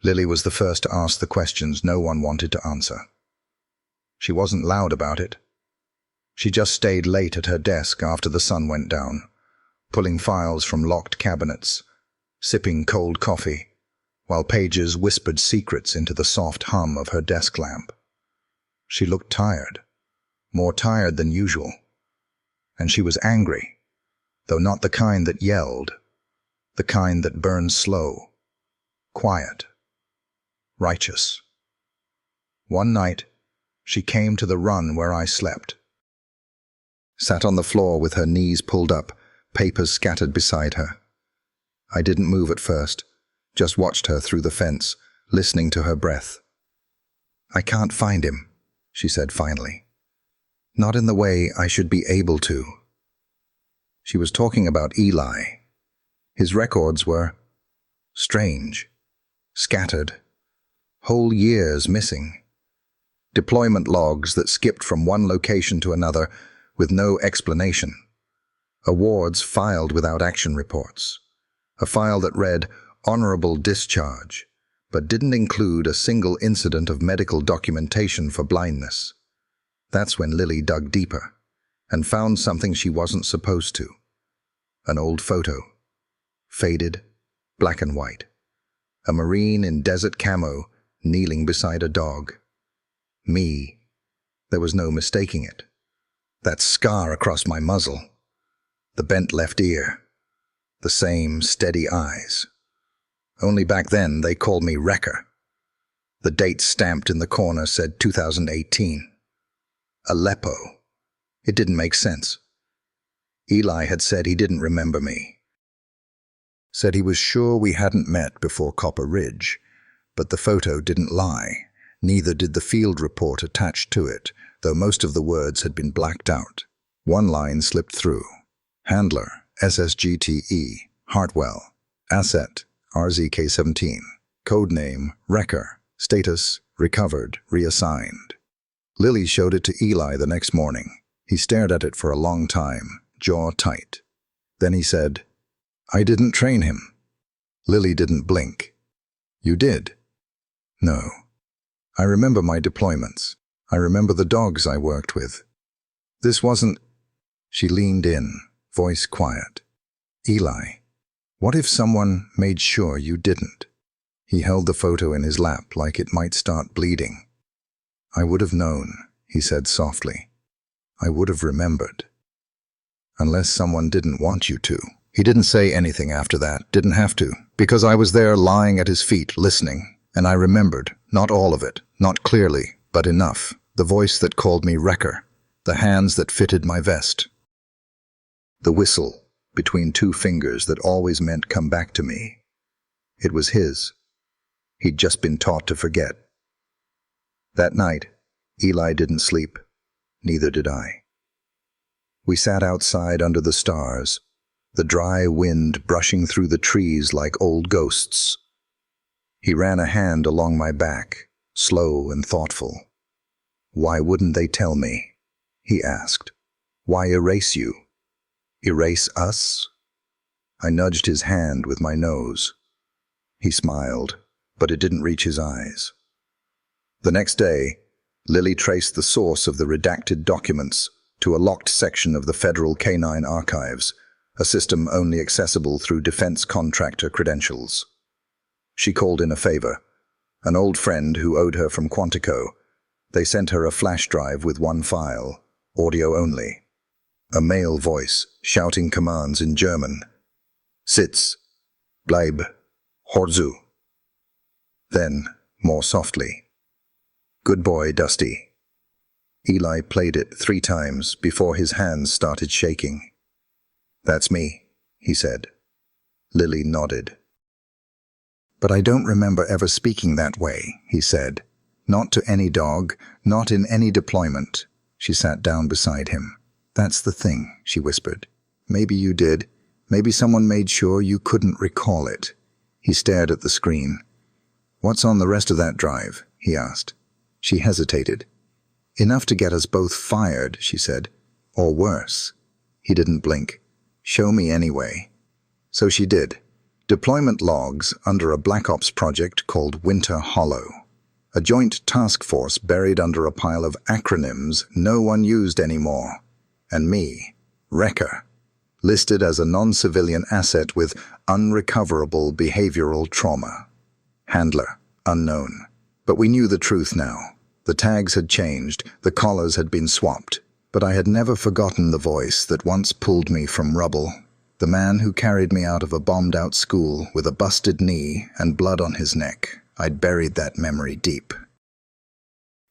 Lily was the first to ask the questions no one wanted to answer. She wasn't loud about it. She just stayed late at her desk after the sun went down, pulling files from locked cabinets, sipping cold coffee, while pages whispered secrets into the soft hum of her desk lamp. She looked tired, more tired than usual, and she was angry, though not the kind that yelled, the kind that burned slow, quiet, righteous. One night, she came to the run where I slept. Sat on the floor with her knees pulled up, papers scattered beside her. I didn't move at first, just watched her through the fence, listening to her breath. I can't find him, she said finally. Not in the way I should be able to. She was talking about Eli. His records were strange, scattered, whole years missing. Deployment logs that skipped from one location to another with no explanation. Awards filed without action reports. A file that read honorable discharge, but didn't include a single incident of medical documentation for blindness. That's when Lily dug deeper and found something she wasn't supposed to. An old photo. Faded, black and white. A Marine in desert camo kneeling beside a dog. Me. There was no mistaking it. That scar across my muzzle. The bent left ear. The same steady eyes. Only back then they called me Wrecker. The date stamped in the corner said 2018. Aleppo. It didn't make sense. Eli had said he didn't remember me. Said he was sure we hadn't met before Copper Ridge, but the photo didn't lie. Neither did the field report attached to it, though most of the words had been blacked out. One line slipped through. Handler, SSGTE, Hartwell. Asset, RZK-17. Codename, Wrecker. Status, recovered, reassigned. Lily showed it to Eli the next morning. He stared at it for a long time, jaw tight. Then he said, "I didn't train him." Lily didn't blink. "You did?" "No. I remember my deployments. I remember the dogs I worked with. This wasn't—" She leaned in, voice quiet. "Eli, what if someone made sure you didn't?" He held the photo in his lap like it might start bleeding. "I would have known," he said softly. "I would have remembered. Unless someone didn't want you to." He didn't say anything after that, didn't have to, because I was there lying at his feet, listening, and I remembered, not all of it, not clearly, but enough. The voice that called me wrecker, the hands that fitted my vest. The whistle between two fingers that always meant come back to me. It was his. He'd just been taught to forget. That night, Eli didn't sleep. Neither did I. We sat outside under the stars, the dry wind brushing through the trees like old ghosts. He ran a hand along my back, slow and thoughtful. "Why wouldn't they tell me?" he asked. "Why erase you? Erase us?" I nudged his hand with my nose. He smiled, but it didn't reach his eyes. The next day, Lily traced the source of the redacted documents to a locked section of the Federal Canine Archives, a system only accessible through defense contractor credentials. She called in a favor, an old friend who owed her from Quantico. They sent her a flash drive with one file, audio only. A male voice shouting commands in German. "Sitz, bleib, hör zu." Then, more softly, "Good boy, Dusty." Eli played it 3 times before his hands started shaking. "That's me," he said. Lily nodded. "But I don't remember ever speaking that way," he said. "Not to any dog, not in any deployment." She sat down beside him. "That's the thing," she whispered. "Maybe you did. Maybe someone made sure you couldn't recall it." He stared at the screen. "What's on the rest of that drive?" he asked. She hesitated. "Enough to get us both fired," she said. "Or worse." He didn't blink. "Show me anyway." So she did. Deployment logs under a Black Ops project called Winter Hollow. A joint task force buried under a pile of acronyms no one used anymore. And me, Wrecker, listed as a non-civilian asset with unrecoverable behavioral trauma. Handler, unknown. But we knew the truth now. The tags had changed, the collars had been swapped, but I had never forgotten the voice that once pulled me from rubble. The man who carried me out of a bombed-out school with a busted knee and blood on his neck. I'd buried that memory deep.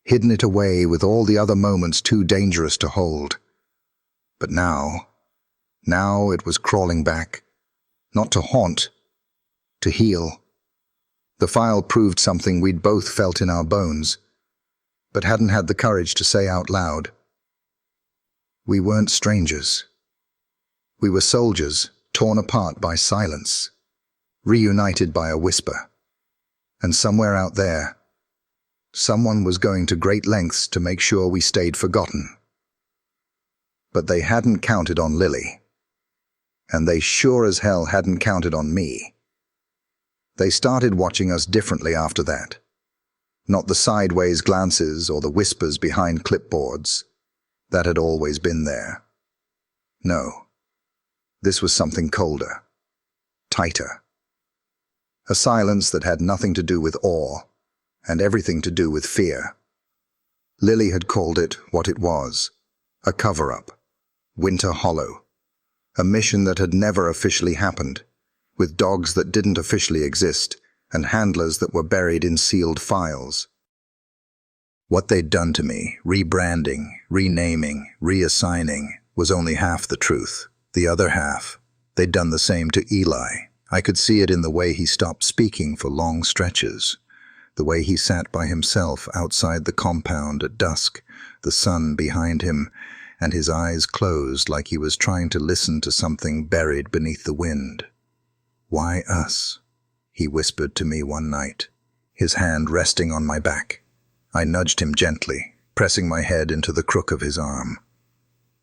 Hidden it away with all the other moments too dangerous to hold. But now it was crawling back. Not to haunt, to heal. The file proved something we'd both felt in our bones, but hadn't had the courage to say out loud. We weren't strangers. We were soldiers, torn apart by silence, reunited by a whisper. And somewhere out there, someone was going to great lengths to make sure we stayed forgotten. But they hadn't counted on Lily. And they sure as hell hadn't counted on me. They started watching us differently after that. Not the sideways glances or the whispers behind clipboards. That had always been there. No. This was something colder. Tighter. A silence that had nothing to do with awe, and everything to do with fear. Lily had called it what it was. A cover-up. Winter Hollow. A mission that had never officially happened, with dogs that didn't officially exist, and handlers that were buried in sealed files. What they'd done to me, rebranding, renaming, reassigning, was only half the truth. The other half, they'd done the same to Eli. I could see it in the way he stopped speaking for long stretches, the way he sat by himself outside the compound at dusk, the sun behind him, and his eyes closed like he was trying to listen to something buried beneath the wind. "Why us?" he whispered to me one night, his hand resting on my back. I nudged him gently, pressing my head into the crook of his arm.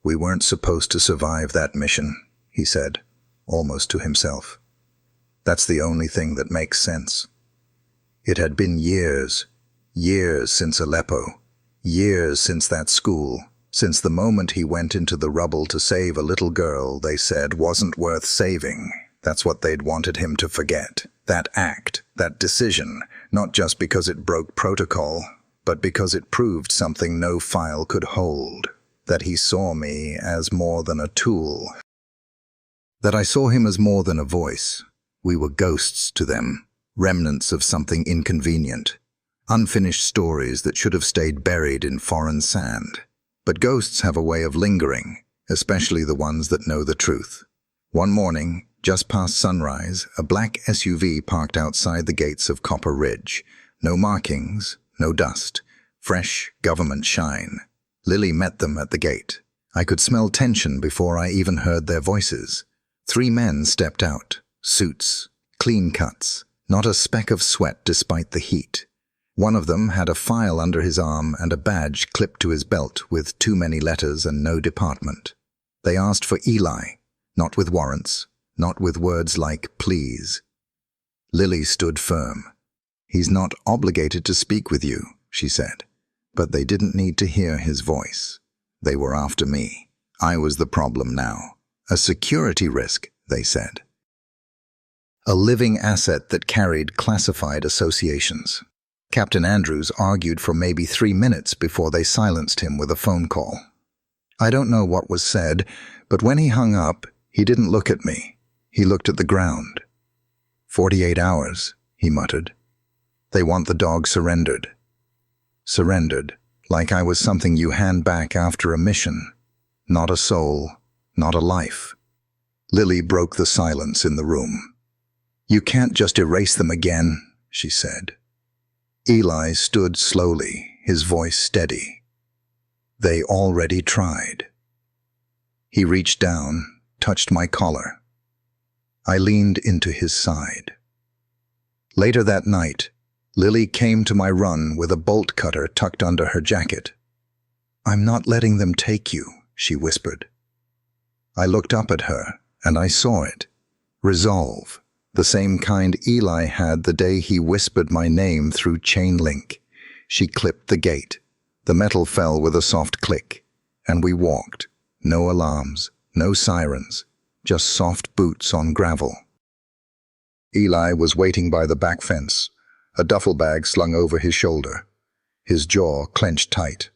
"We weren't supposed to survive that mission," he said, almost to himself. "That's the only thing that makes sense." It had been years since Aleppo, years since that school, since the moment he went into the rubble to save a little girl they said wasn't worth saving. That's what they'd wanted him to forget. That act, that decision, not just because it broke protocol, but because it proved something no file could hold. That he saw me as more than a tool. That I saw him as more than a voice. We were ghosts to them, remnants of something inconvenient, unfinished stories that should have stayed buried in foreign sand. But ghosts have a way of lingering, especially the ones that know the truth. One morning, just past sunrise, a black SUV parked outside the gates of Copper Ridge. No markings, no dust, fresh government shine. Lily met them at the gate. I could smell tension before I even heard their voices. 3 men stepped out, suits, clean cuts, not a speck of sweat despite the heat. One of them had a file under his arm and a badge clipped to his belt with too many letters and no department. They asked for Eli, not with warrants, not with words like please. Lily stood firm. "He's not obligated to speak with you," she said. But they didn't need to hear his voice. They were after me. I was the problem now. A security risk, they said. A living asset that carried classified associations. Captain Andrews argued for maybe 3 minutes before they silenced him with a phone call. I don't know what was said, but when he hung up, he didn't look at me. He looked at the ground. 48 hours, he muttered. They want the dog surrendered. Surrendered, like I was something you hand back after a mission. Not a soul, not a life. Lily broke the silence in the room. "You can't just erase them again," she said. Eli stood slowly, his voice steady. "They already tried." He reached down, touched my collar. I leaned into his side. Later that night, Lily came to my run with a bolt cutter tucked under her jacket. "I'm not letting them take you," she whispered. I looked up at her, and I saw it. Resolve, the same kind Eli had the day he whispered my name through chain link. She clipped the gate. The metal fell with a soft click, and we walked. No alarms, no sirens, just soft boots on gravel. Eli was waiting by the back fence, a duffel bag slung over his shoulder, his jaw clenched tight,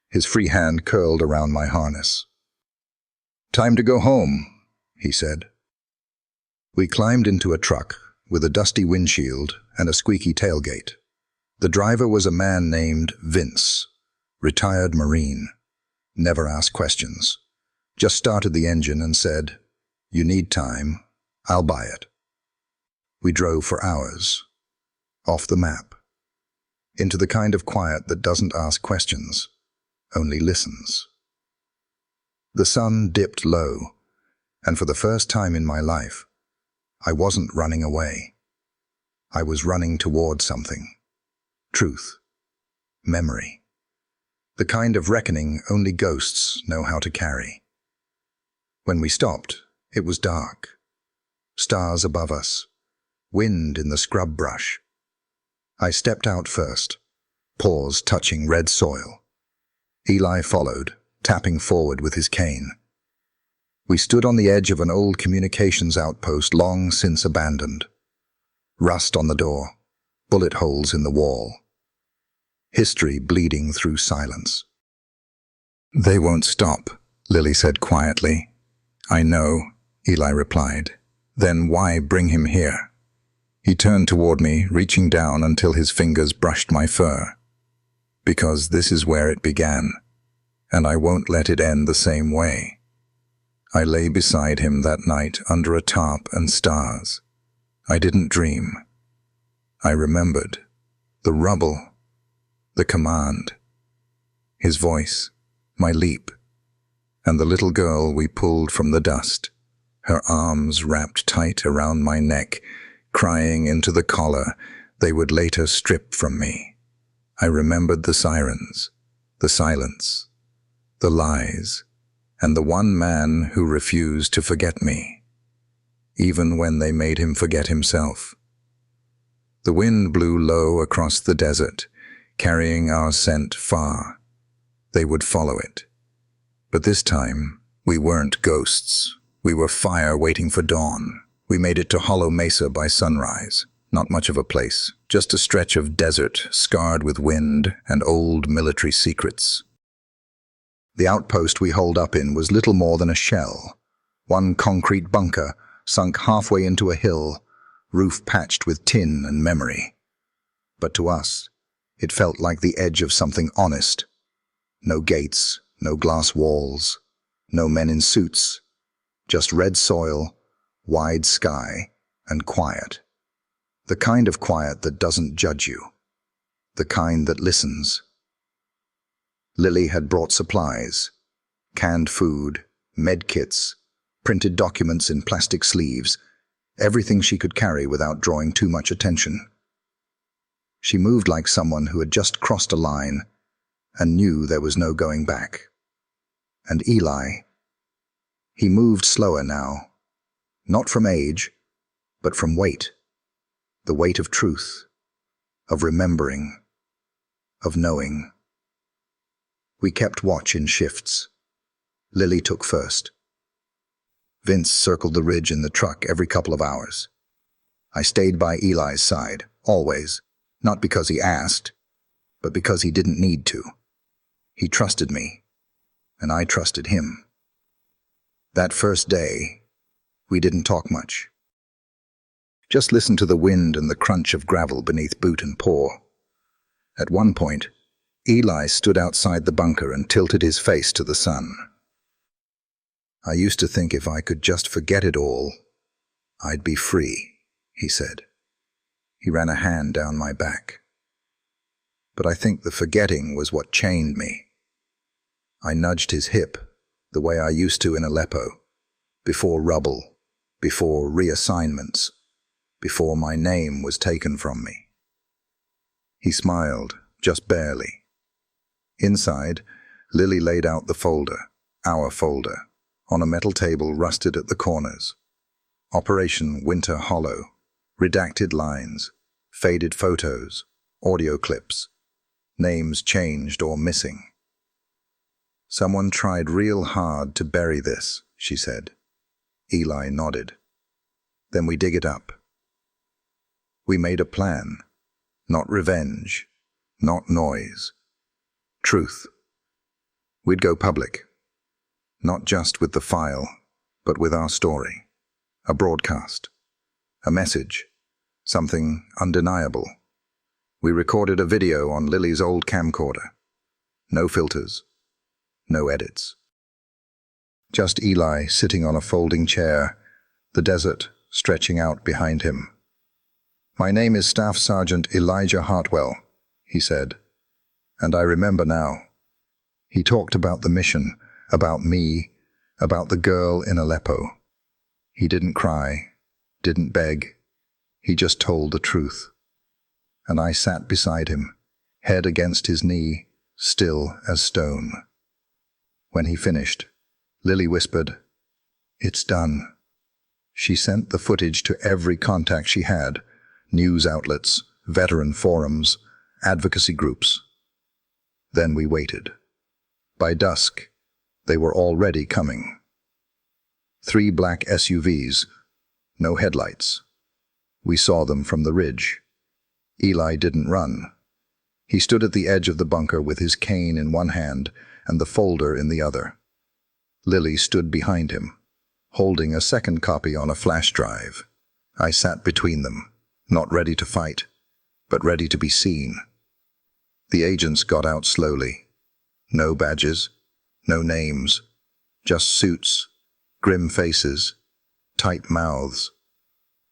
his free hand curled around my harness. "Time to go home," he said. We climbed into a truck with a dusty windshield and a squeaky tailgate. The driver was a man named Vince, retired Marine. Never asked questions. Just started the engine and said, "You need time, I'll buy it." We drove for hours. Off the map. Into the kind of quiet that doesn't ask questions, only listens. The sun dipped low, and for the first time in my life, I wasn't running away. I was running toward something. Truth. Memory. The kind of reckoning only ghosts know how to carry. When we stopped, it was dark. Stars above us. Wind in the scrub brush. I stepped out first, paws touching red soil. Eli followed, tapping forward with his cane. We stood on the edge of an old communications outpost long since abandoned. Rust on the door, bullet holes in the wall. History bleeding through silence. "They won't stop," Lily said quietly. "I know," Eli replied. "Then why bring him here?" He turned toward me, reaching down until his fingers brushed my fur. "Because this is where it began, and I won't let it end the same way." I lay beside him that night under a tarp and stars. I didn't dream. I remembered. The rubble. The command. His voice. My leap. And the little girl we pulled from the dust. Her arms wrapped tight around my neck, crying into the collar they would later strip from me. I remembered the sirens, the silence, the lies, and the one man who refused to forget me, even when they made him forget himself. The wind blew low across the desert, carrying our scent far. They would follow it. But this time, we weren't ghosts. We were fire waiting for dawn. We made it to Hollow Mesa by sunrise. Not much of a place, just a stretch of desert scarred with wind and old military secrets. The outpost we holed up in was little more than a shell. One concrete bunker sunk halfway into a hill, roof patched with tin and memory. But to us, it felt like the edge of something honest. No gates, no glass walls, no men in suits, just red soil, wide sky, and quiet. The kind of quiet that doesn't judge you. The kind that listens. Lily had brought supplies, canned food, med kits, printed documents in plastic sleeves, everything she could carry without drawing too much attention. She moved like someone who had just crossed a line and knew there was no going back. And Eli, he moved slower now, not from age, but from weight. The weight of truth, of remembering, of knowing. We kept watch in shifts. Lily took first. Vince circled the ridge in the truck every couple of hours. I stayed by Eli's side, always, not because he asked, but because he didn't need to. He trusted me, and I trusted him. That first day, we didn't talk much. Just listened to the wind and the crunch of gravel beneath boot and paw. At one point, Eli stood outside the bunker and tilted his face to the sun. I used to think if I could just forget it all, I'd be free, he said. He ran a hand down my back. But I think the forgetting was what chained me. I nudged his hip, the way I used to in Aleppo, before rubble, before reassignments, before my name was taken from me. He smiled, just barely. Inside, Lily laid out the folder, our folder, on a metal table rusted at the corners. Operation Winter Hollow, redacted lines, faded photos, audio clips, names changed or missing. Someone tried real hard to bury this, she said. Eli nodded. Then we dig it up. We made a plan. Not revenge. Not noise. Truth. We'd go public. Not just with the file, but with our story. A broadcast. A message. Something undeniable. We recorded a video on Lily's old camcorder. No filters. No edits. Just Eli sitting on a folding chair, the desert stretching out behind him. "My name is Staff Sergeant Elijah Hartwell," he said. And I remember now. He talked about the mission, about me, about the girl in Aleppo. He didn't cry, didn't beg. He just told the truth. And I sat beside him, head against his knee, still as stone. When he finished, Lily whispered, "It's done." She sent the footage to every contact she had, news outlets, veteran forums, advocacy groups. Then we waited. By dusk, they were already coming. 3 black SUVs, no headlights. We saw them from the ridge. Eli didn't run. He stood at the edge of the bunker with his cane in one hand and the folder in the other. Lily stood behind him, holding a second copy on a flash drive. I sat between them, not ready to fight, but ready to be seen. The agents got out slowly. No badges, no names, just suits, grim faces, tight mouths.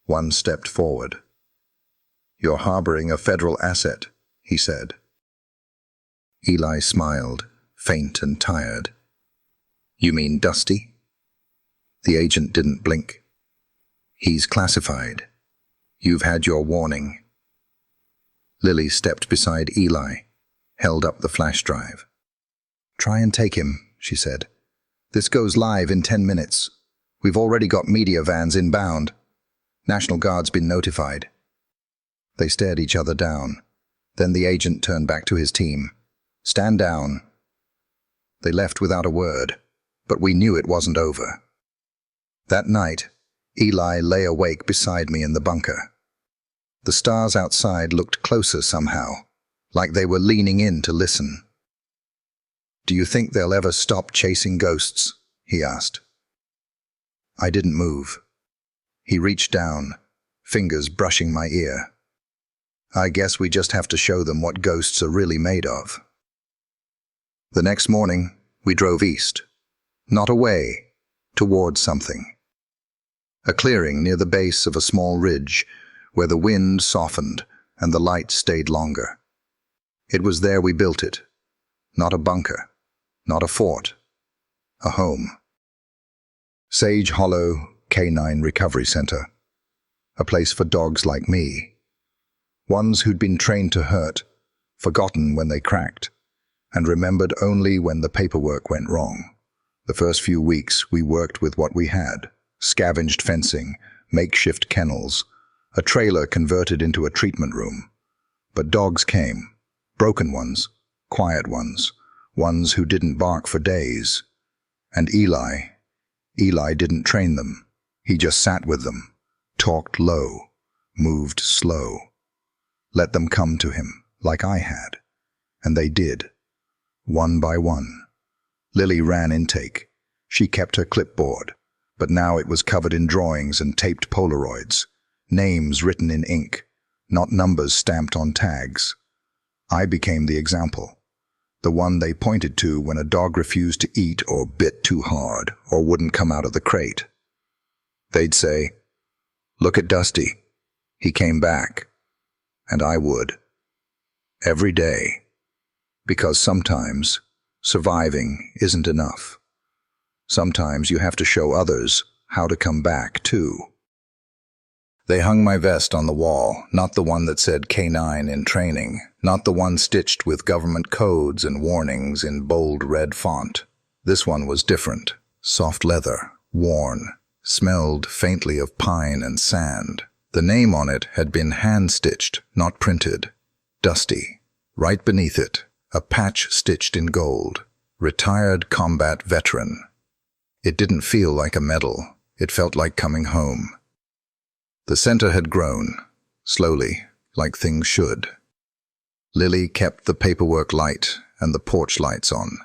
One stepped forward. "You're harboring a federal asset," he said. Eli smiled, faint and tired. "You mean Dusty?" The agent didn't blink. "He's classified. You've had your warning." Lily stepped beside Eli, held up the flash drive. "Try and take him," she said. "This goes live in 10 minutes. We've already got media vans inbound. National Guard's been notified." They stared each other down. Then the agent turned back to his team. "Stand down." They left without a word, but we knew it wasn't over. That night, Eli lay awake beside me in the bunker. The stars outside looked closer somehow, like they were leaning in to listen. "Do you think they'll ever stop chasing ghosts?" he asked. I didn't move. He reached down, fingers brushing my ear. "I guess we just have to show them what ghosts are really made of." The next morning, we drove east. Not away, towards something. A clearing near the base of a small ridge, where the wind softened and the light stayed longer. It was there we built it. Not a bunker, not a fort, a home. Sage Hollow Canine Recovery Center. A place for dogs like me. Ones who'd been trained to hurt, forgotten when they cracked, and remembered only when the paperwork went wrong. The first few weeks we worked with what we had. Scavenged fencing, makeshift kennels, a trailer converted into a treatment room. But dogs came. Broken ones, quiet ones, ones who didn't bark for days. And Eli didn't train them. He just sat with them, talked low, moved slow. Let them come to him, like I had. And they did. One by one. Lily ran intake. She kept her clipboard, but now it was covered in drawings and taped Polaroids, names written in ink, not numbers stamped on tags. I became the example, the one they pointed to when a dog refused to eat or bit too hard or wouldn't come out of the crate. They'd say, "Look at Dusty. He came back." And I would. Every day. Because sometimes surviving isn't enough. Sometimes you have to show others how to come back, too. They hung my vest on the wall, not the one that said K9 in training, not the one stitched with government codes and warnings in bold red font. This one was different, soft leather, worn, smelled faintly of pine and sand. The name on it had been hand-stitched, not printed. Dusty. Right beneath it, a patch stitched in gold. Retired combat veteran. It didn't feel like a medal. It felt like coming home. The center had grown, slowly, like things should. Lily kept the paperwork light and the porch lights on.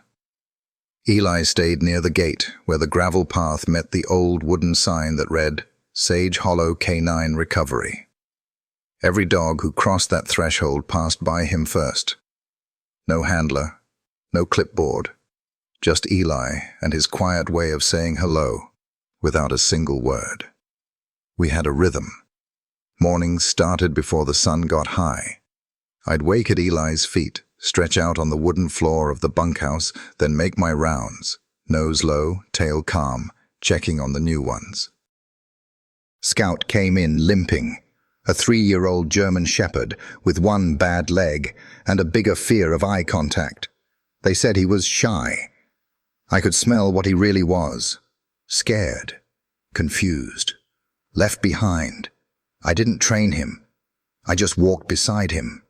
Eli stayed near the gate, where the gravel path met the old wooden sign that read, Sage Hollow Canine Recovery. Every dog who crossed that threshold passed by him first. No handler, no clipboard, just Eli and his quiet way of saying hello, without a single word. We had a rhythm. Mornings started before the sun got high. I'd wake at Eli's feet, stretch out on the wooden floor of the bunkhouse, then make my rounds, nose low, tail calm, checking on the new ones. Scout came in limping, a 3-year-old German shepherd with one bad leg and a bigger fear of eye contact. They said he was shy. I could smell what he really was. Scared, confused, left behind. I didn't train him. I just walked beside him.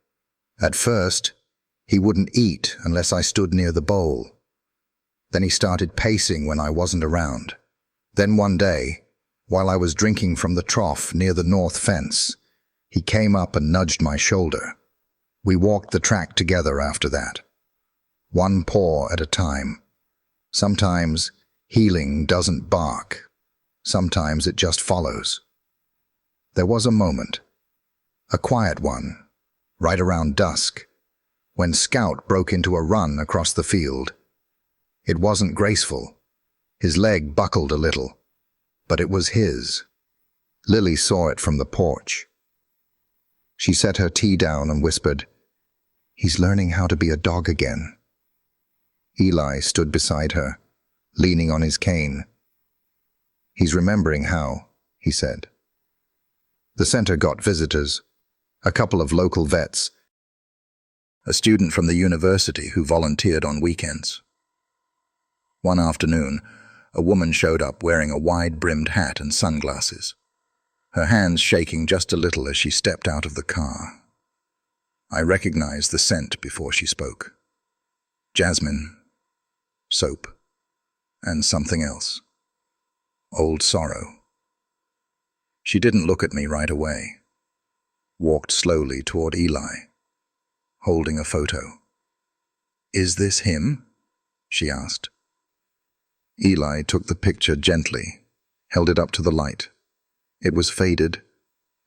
At first, he wouldn't eat unless I stood near the bowl. Then he started pacing when I wasn't around. Then one day, while I was drinking from the trough near the north fence, he came up and nudged my shoulder. We walked the track together after that. One paw at a time. Sometimes healing doesn't bark. Sometimes it just follows. There was a moment, a quiet one, right around dusk, when Scout broke into a run across the field. It wasn't graceful. His leg buckled a little, but it was his. Lily saw it from the porch. She set her tea down and whispered, "He's learning how to be a dog again." Eli stood beside her, leaning on his cane. "He's remembering how," he said. The center got visitors, a couple of local vets, a student from the university who volunteered on weekends. One afternoon, a woman showed up wearing a wide-brimmed hat and sunglasses, her hands shaking just a little as she stepped out of the car. I recognized the scent before she spoke. Jasmine, soap, and something else. Old sorrow. She didn't look at me right away. Walked slowly toward Eli, holding a photo. "Is this him?" she asked. Eli took the picture gently, held it up to the light. It was faded,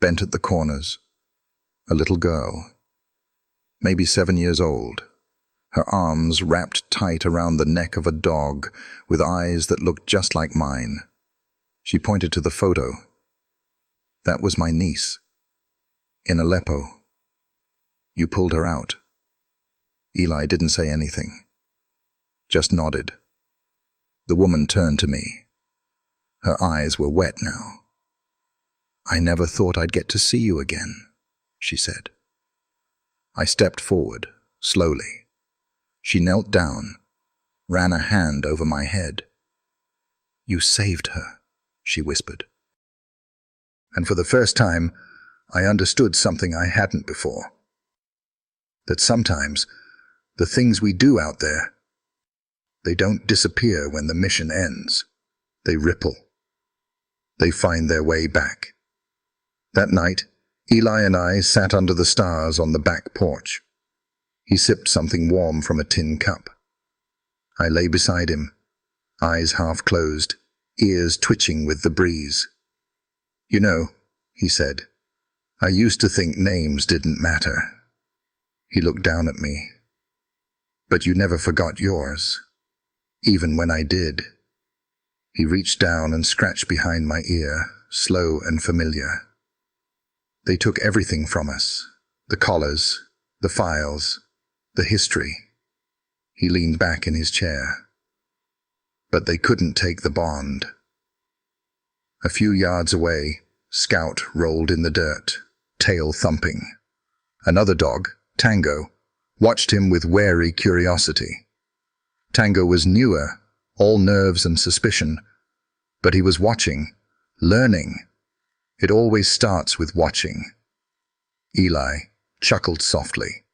bent at the corners. A little girl, maybe 7 years old, her arms wrapped tight around the neck of a dog with eyes that looked just like mine. She pointed to the photo. That was my niece, in Aleppo. You pulled her out. Eli didn't say anything, just nodded. The woman turned to me. Her eyes were wet now. "I never thought I'd get to see you again," she said. I stepped forward, slowly. She knelt down, ran a hand over my head. "You saved her," she whispered. And for the first time, I understood something I hadn't before. That sometimes, the things we do out there, they don't disappear when the mission ends. They ripple. They find their way back. That night, Eli and I sat under the stars on the back porch. He sipped something warm from a tin cup. I lay beside him, eyes half closed, ears twitching with the breeze. "You know," he said, "I used to think names didn't matter." He looked down at me. "But you never forgot yours, even when I did." He reached down and scratched behind my ear, slow and familiar. "They took everything from us, the collars, the files, the history." He leaned back in his chair. "But they couldn't take the bond." A few yards away, Scout rolled in the dirt, tail thumping. Another dog, Tango, watched him with wary curiosity. Tango was newer, all nerves and suspicion, but he was watching, learning. It always starts with watching. Eli chuckled softly.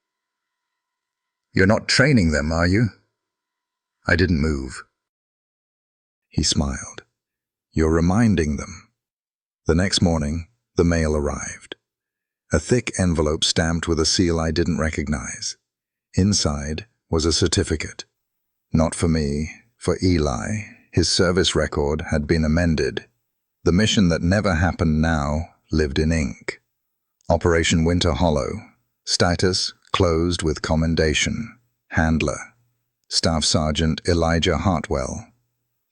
"You're not training them, are you?" I didn't move. He smiled. "You're reminding them." The next morning, the mail arrived. A thick envelope stamped with a seal I didn't recognize. Inside was a certificate. Not for me, for Eli. His service record had been amended. The mission that never happened now lived in ink. Operation Winter Hollow. Status closed with commendation. Handler. Staff Sergeant Elijah Hartwell.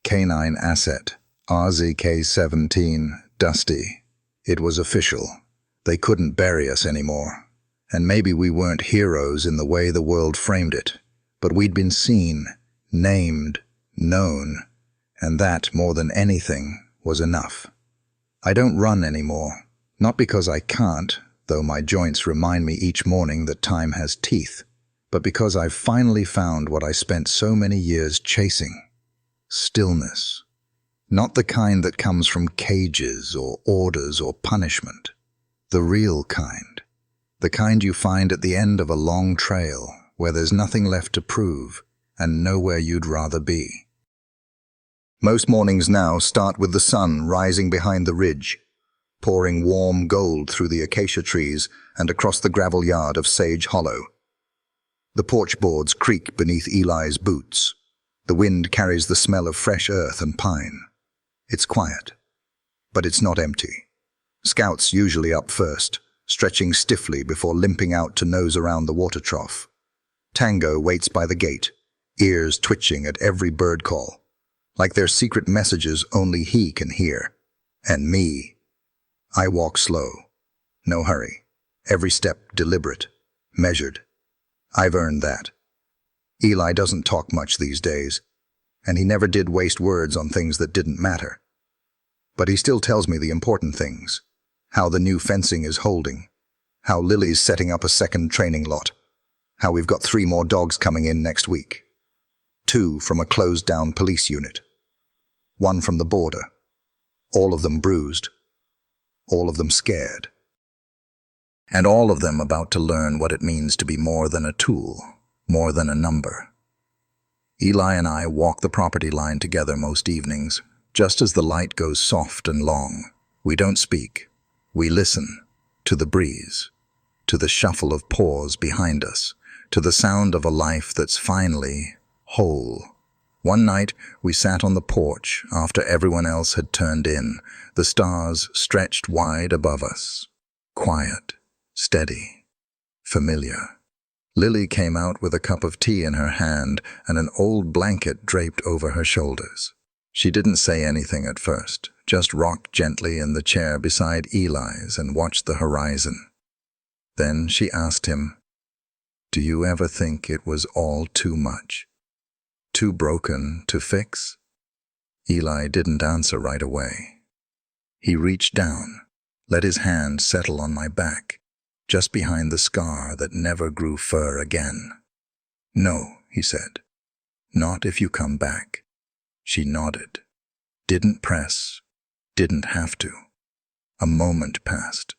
Canine Asset. RZK-17. Dusty. It was official. They couldn't bury us anymore. And maybe we weren't heroes in the way the world framed it, but we'd been seen, named, known, and that, more than anything, was enough. I don't run anymore, not because I can't, though my joints remind me each morning that time has teeth, but because I've finally found what I spent so many years chasing. Stillness. Not the kind that comes from cages or orders or punishment. The real kind. The kind you find at the end of a long trail, where there's nothing left to prove and nowhere you'd rather be. Most mornings now start with the sun rising behind the ridge, pouring warm gold through the acacia trees and across the gravel yard of Sage Hollow. The porch boards creak beneath Eli's boots. The wind carries the smell of fresh earth and pine. It's quiet, but it's not empty. Scout's usually up first, stretching stiffly before limping out to nose around the water trough. Tango waits by the gate, ears twitching at every bird call, like they're secret messages only he can hear. And me. I walk slow, no hurry, every step deliberate, measured. I've earned that. Eli doesn't talk much these days, and he never did waste words on things that didn't matter. But he still tells me the important things, how the new fencing is holding, how Lily's setting up a second training lot, How we've got 3 more dogs coming in next week. 2 from a closed-down police unit. 1 from the border. All of them bruised. All of them scared. And all of them about to learn what it means to be more than a tool, more than a number. Eli and I walk the property line together most evenings, just as the light goes soft and long. We don't speak. We listen to the breeze, to the shuffle of paws behind us, to the sound of a life that's finally whole. One night, we sat on the porch after everyone else had turned in, the stars stretched wide above us. Quiet, steady, familiar. Lily came out with a cup of tea in her hand and an old blanket draped over her shoulders. She didn't say anything at first, just rocked gently in the chair beside Eli's and watched the horizon. Then she asked him, "Do you ever think it was all too much? Too broken to fix?" Eli didn't answer right away. He reached down, let his hand settle on my back, just behind the scar that never grew fur again. "No," he said. "Not if you come back." She nodded. Didn't press, didn't have to. A moment passed.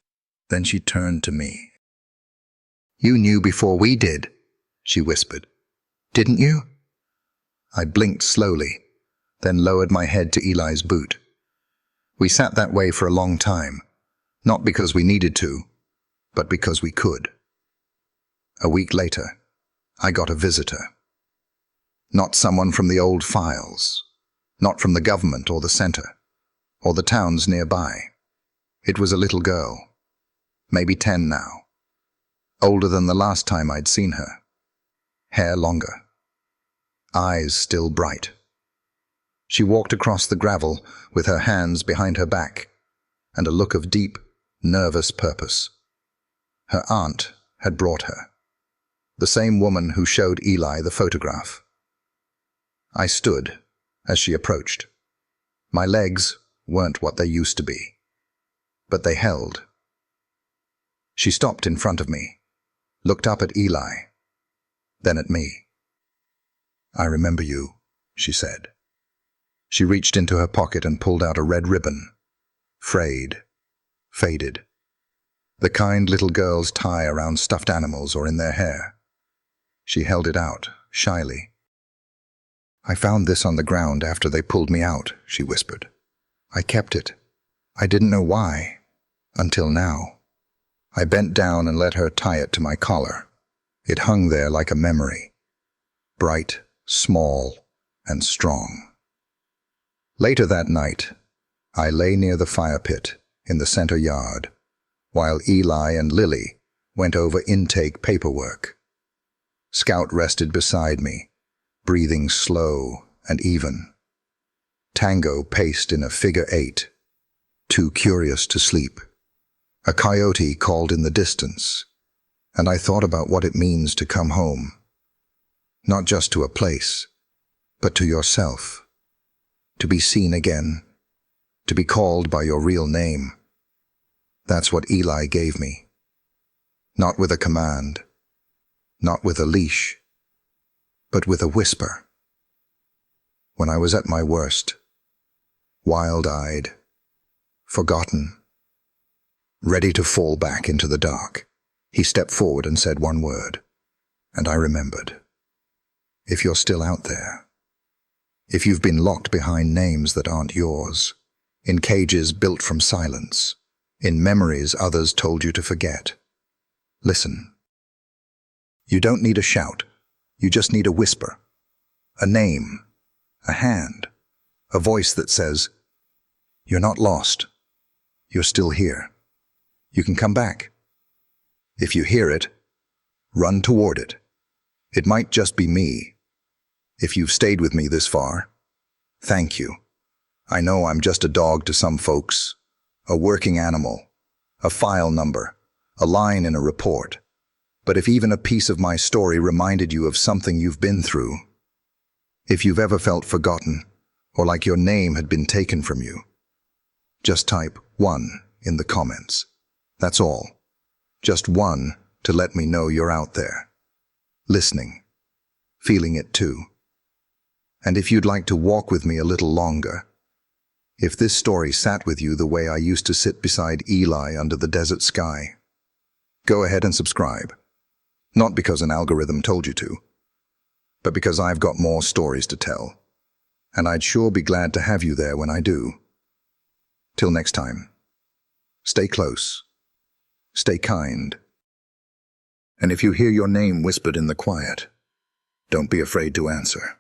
Then she turned to me. "You knew before we did," she whispered. "Didn't you?" I blinked slowly, then lowered my head to Eli's boot. We sat that way for a long time, not because we needed to, but because we could. A week later, I got a visitor. Not someone from the old files, not from the government or the center, or the towns nearby. It was a little girl, maybe 10 now, older than the last time I'd seen her. Hair longer, eyes still bright. She walked across the gravel with her hands behind her back and a look of deep, nervous purpose. Her aunt had brought her, the same woman who showed Eli the photograph. I stood as she approached. My legs weren't what they used to be, but they held. She stopped in front of me, looked up at Eli, then at me. "I remember you," she said. She reached into her pocket and pulled out a red ribbon, frayed, faded. The kind little girls tie around stuffed animals or in their hair. She held it out, shyly. "I found this on the ground after they pulled me out," she whispered. "I kept it. I didn't know why, until now." I bent down and let her tie it to my collar. It hung there like a memory, bright, small, and strong. Later that night, I lay near the fire pit in the center yard, while Eli and Lily went over intake paperwork. Scout rested beside me, breathing slow and even. Tango paced in a figure 8, too curious to sleep. A coyote called in the distance, and I thought about what it means to come home. Not just to a place, but to yourself. To be seen again, to be called by your real name. That's what Eli gave me. Not with a command, not with a leash, but with a whisper. When I was at my worst, wild-eyed, forgotten, ready to fall back into the dark, he stepped forward and said one word, and I remembered. If you're still out there, if you've been locked behind names that aren't yours, in cages built from silence, in memories others told you to forget, listen. You don't need a shout. You just need a whisper, a name, a hand, a voice that says, "You're not lost. You're still here. You can come back." If you hear it, run toward it. It might just be me. If you've stayed with me this far, thank you. I know I'm just a dog to some folks, a working animal, a file number, a line in a report. But if even a piece of my story reminded you of something you've been through, if you've ever felt forgotten or like your name had been taken from you, just type 1 in the comments. That's all. Just 1 to let me know you're out there. listening, feeling it too. And if you'd like to walk with me a little longer, if this story sat with you the way I used to sit beside Eli under the desert sky, go ahead and subscribe. Not because an algorithm told you to, but because I've got more stories to tell, and I'd sure be glad to have you there when I do. Till next time, stay close, stay kind, and if you hear your name whispered in the quiet, don't be afraid to answer.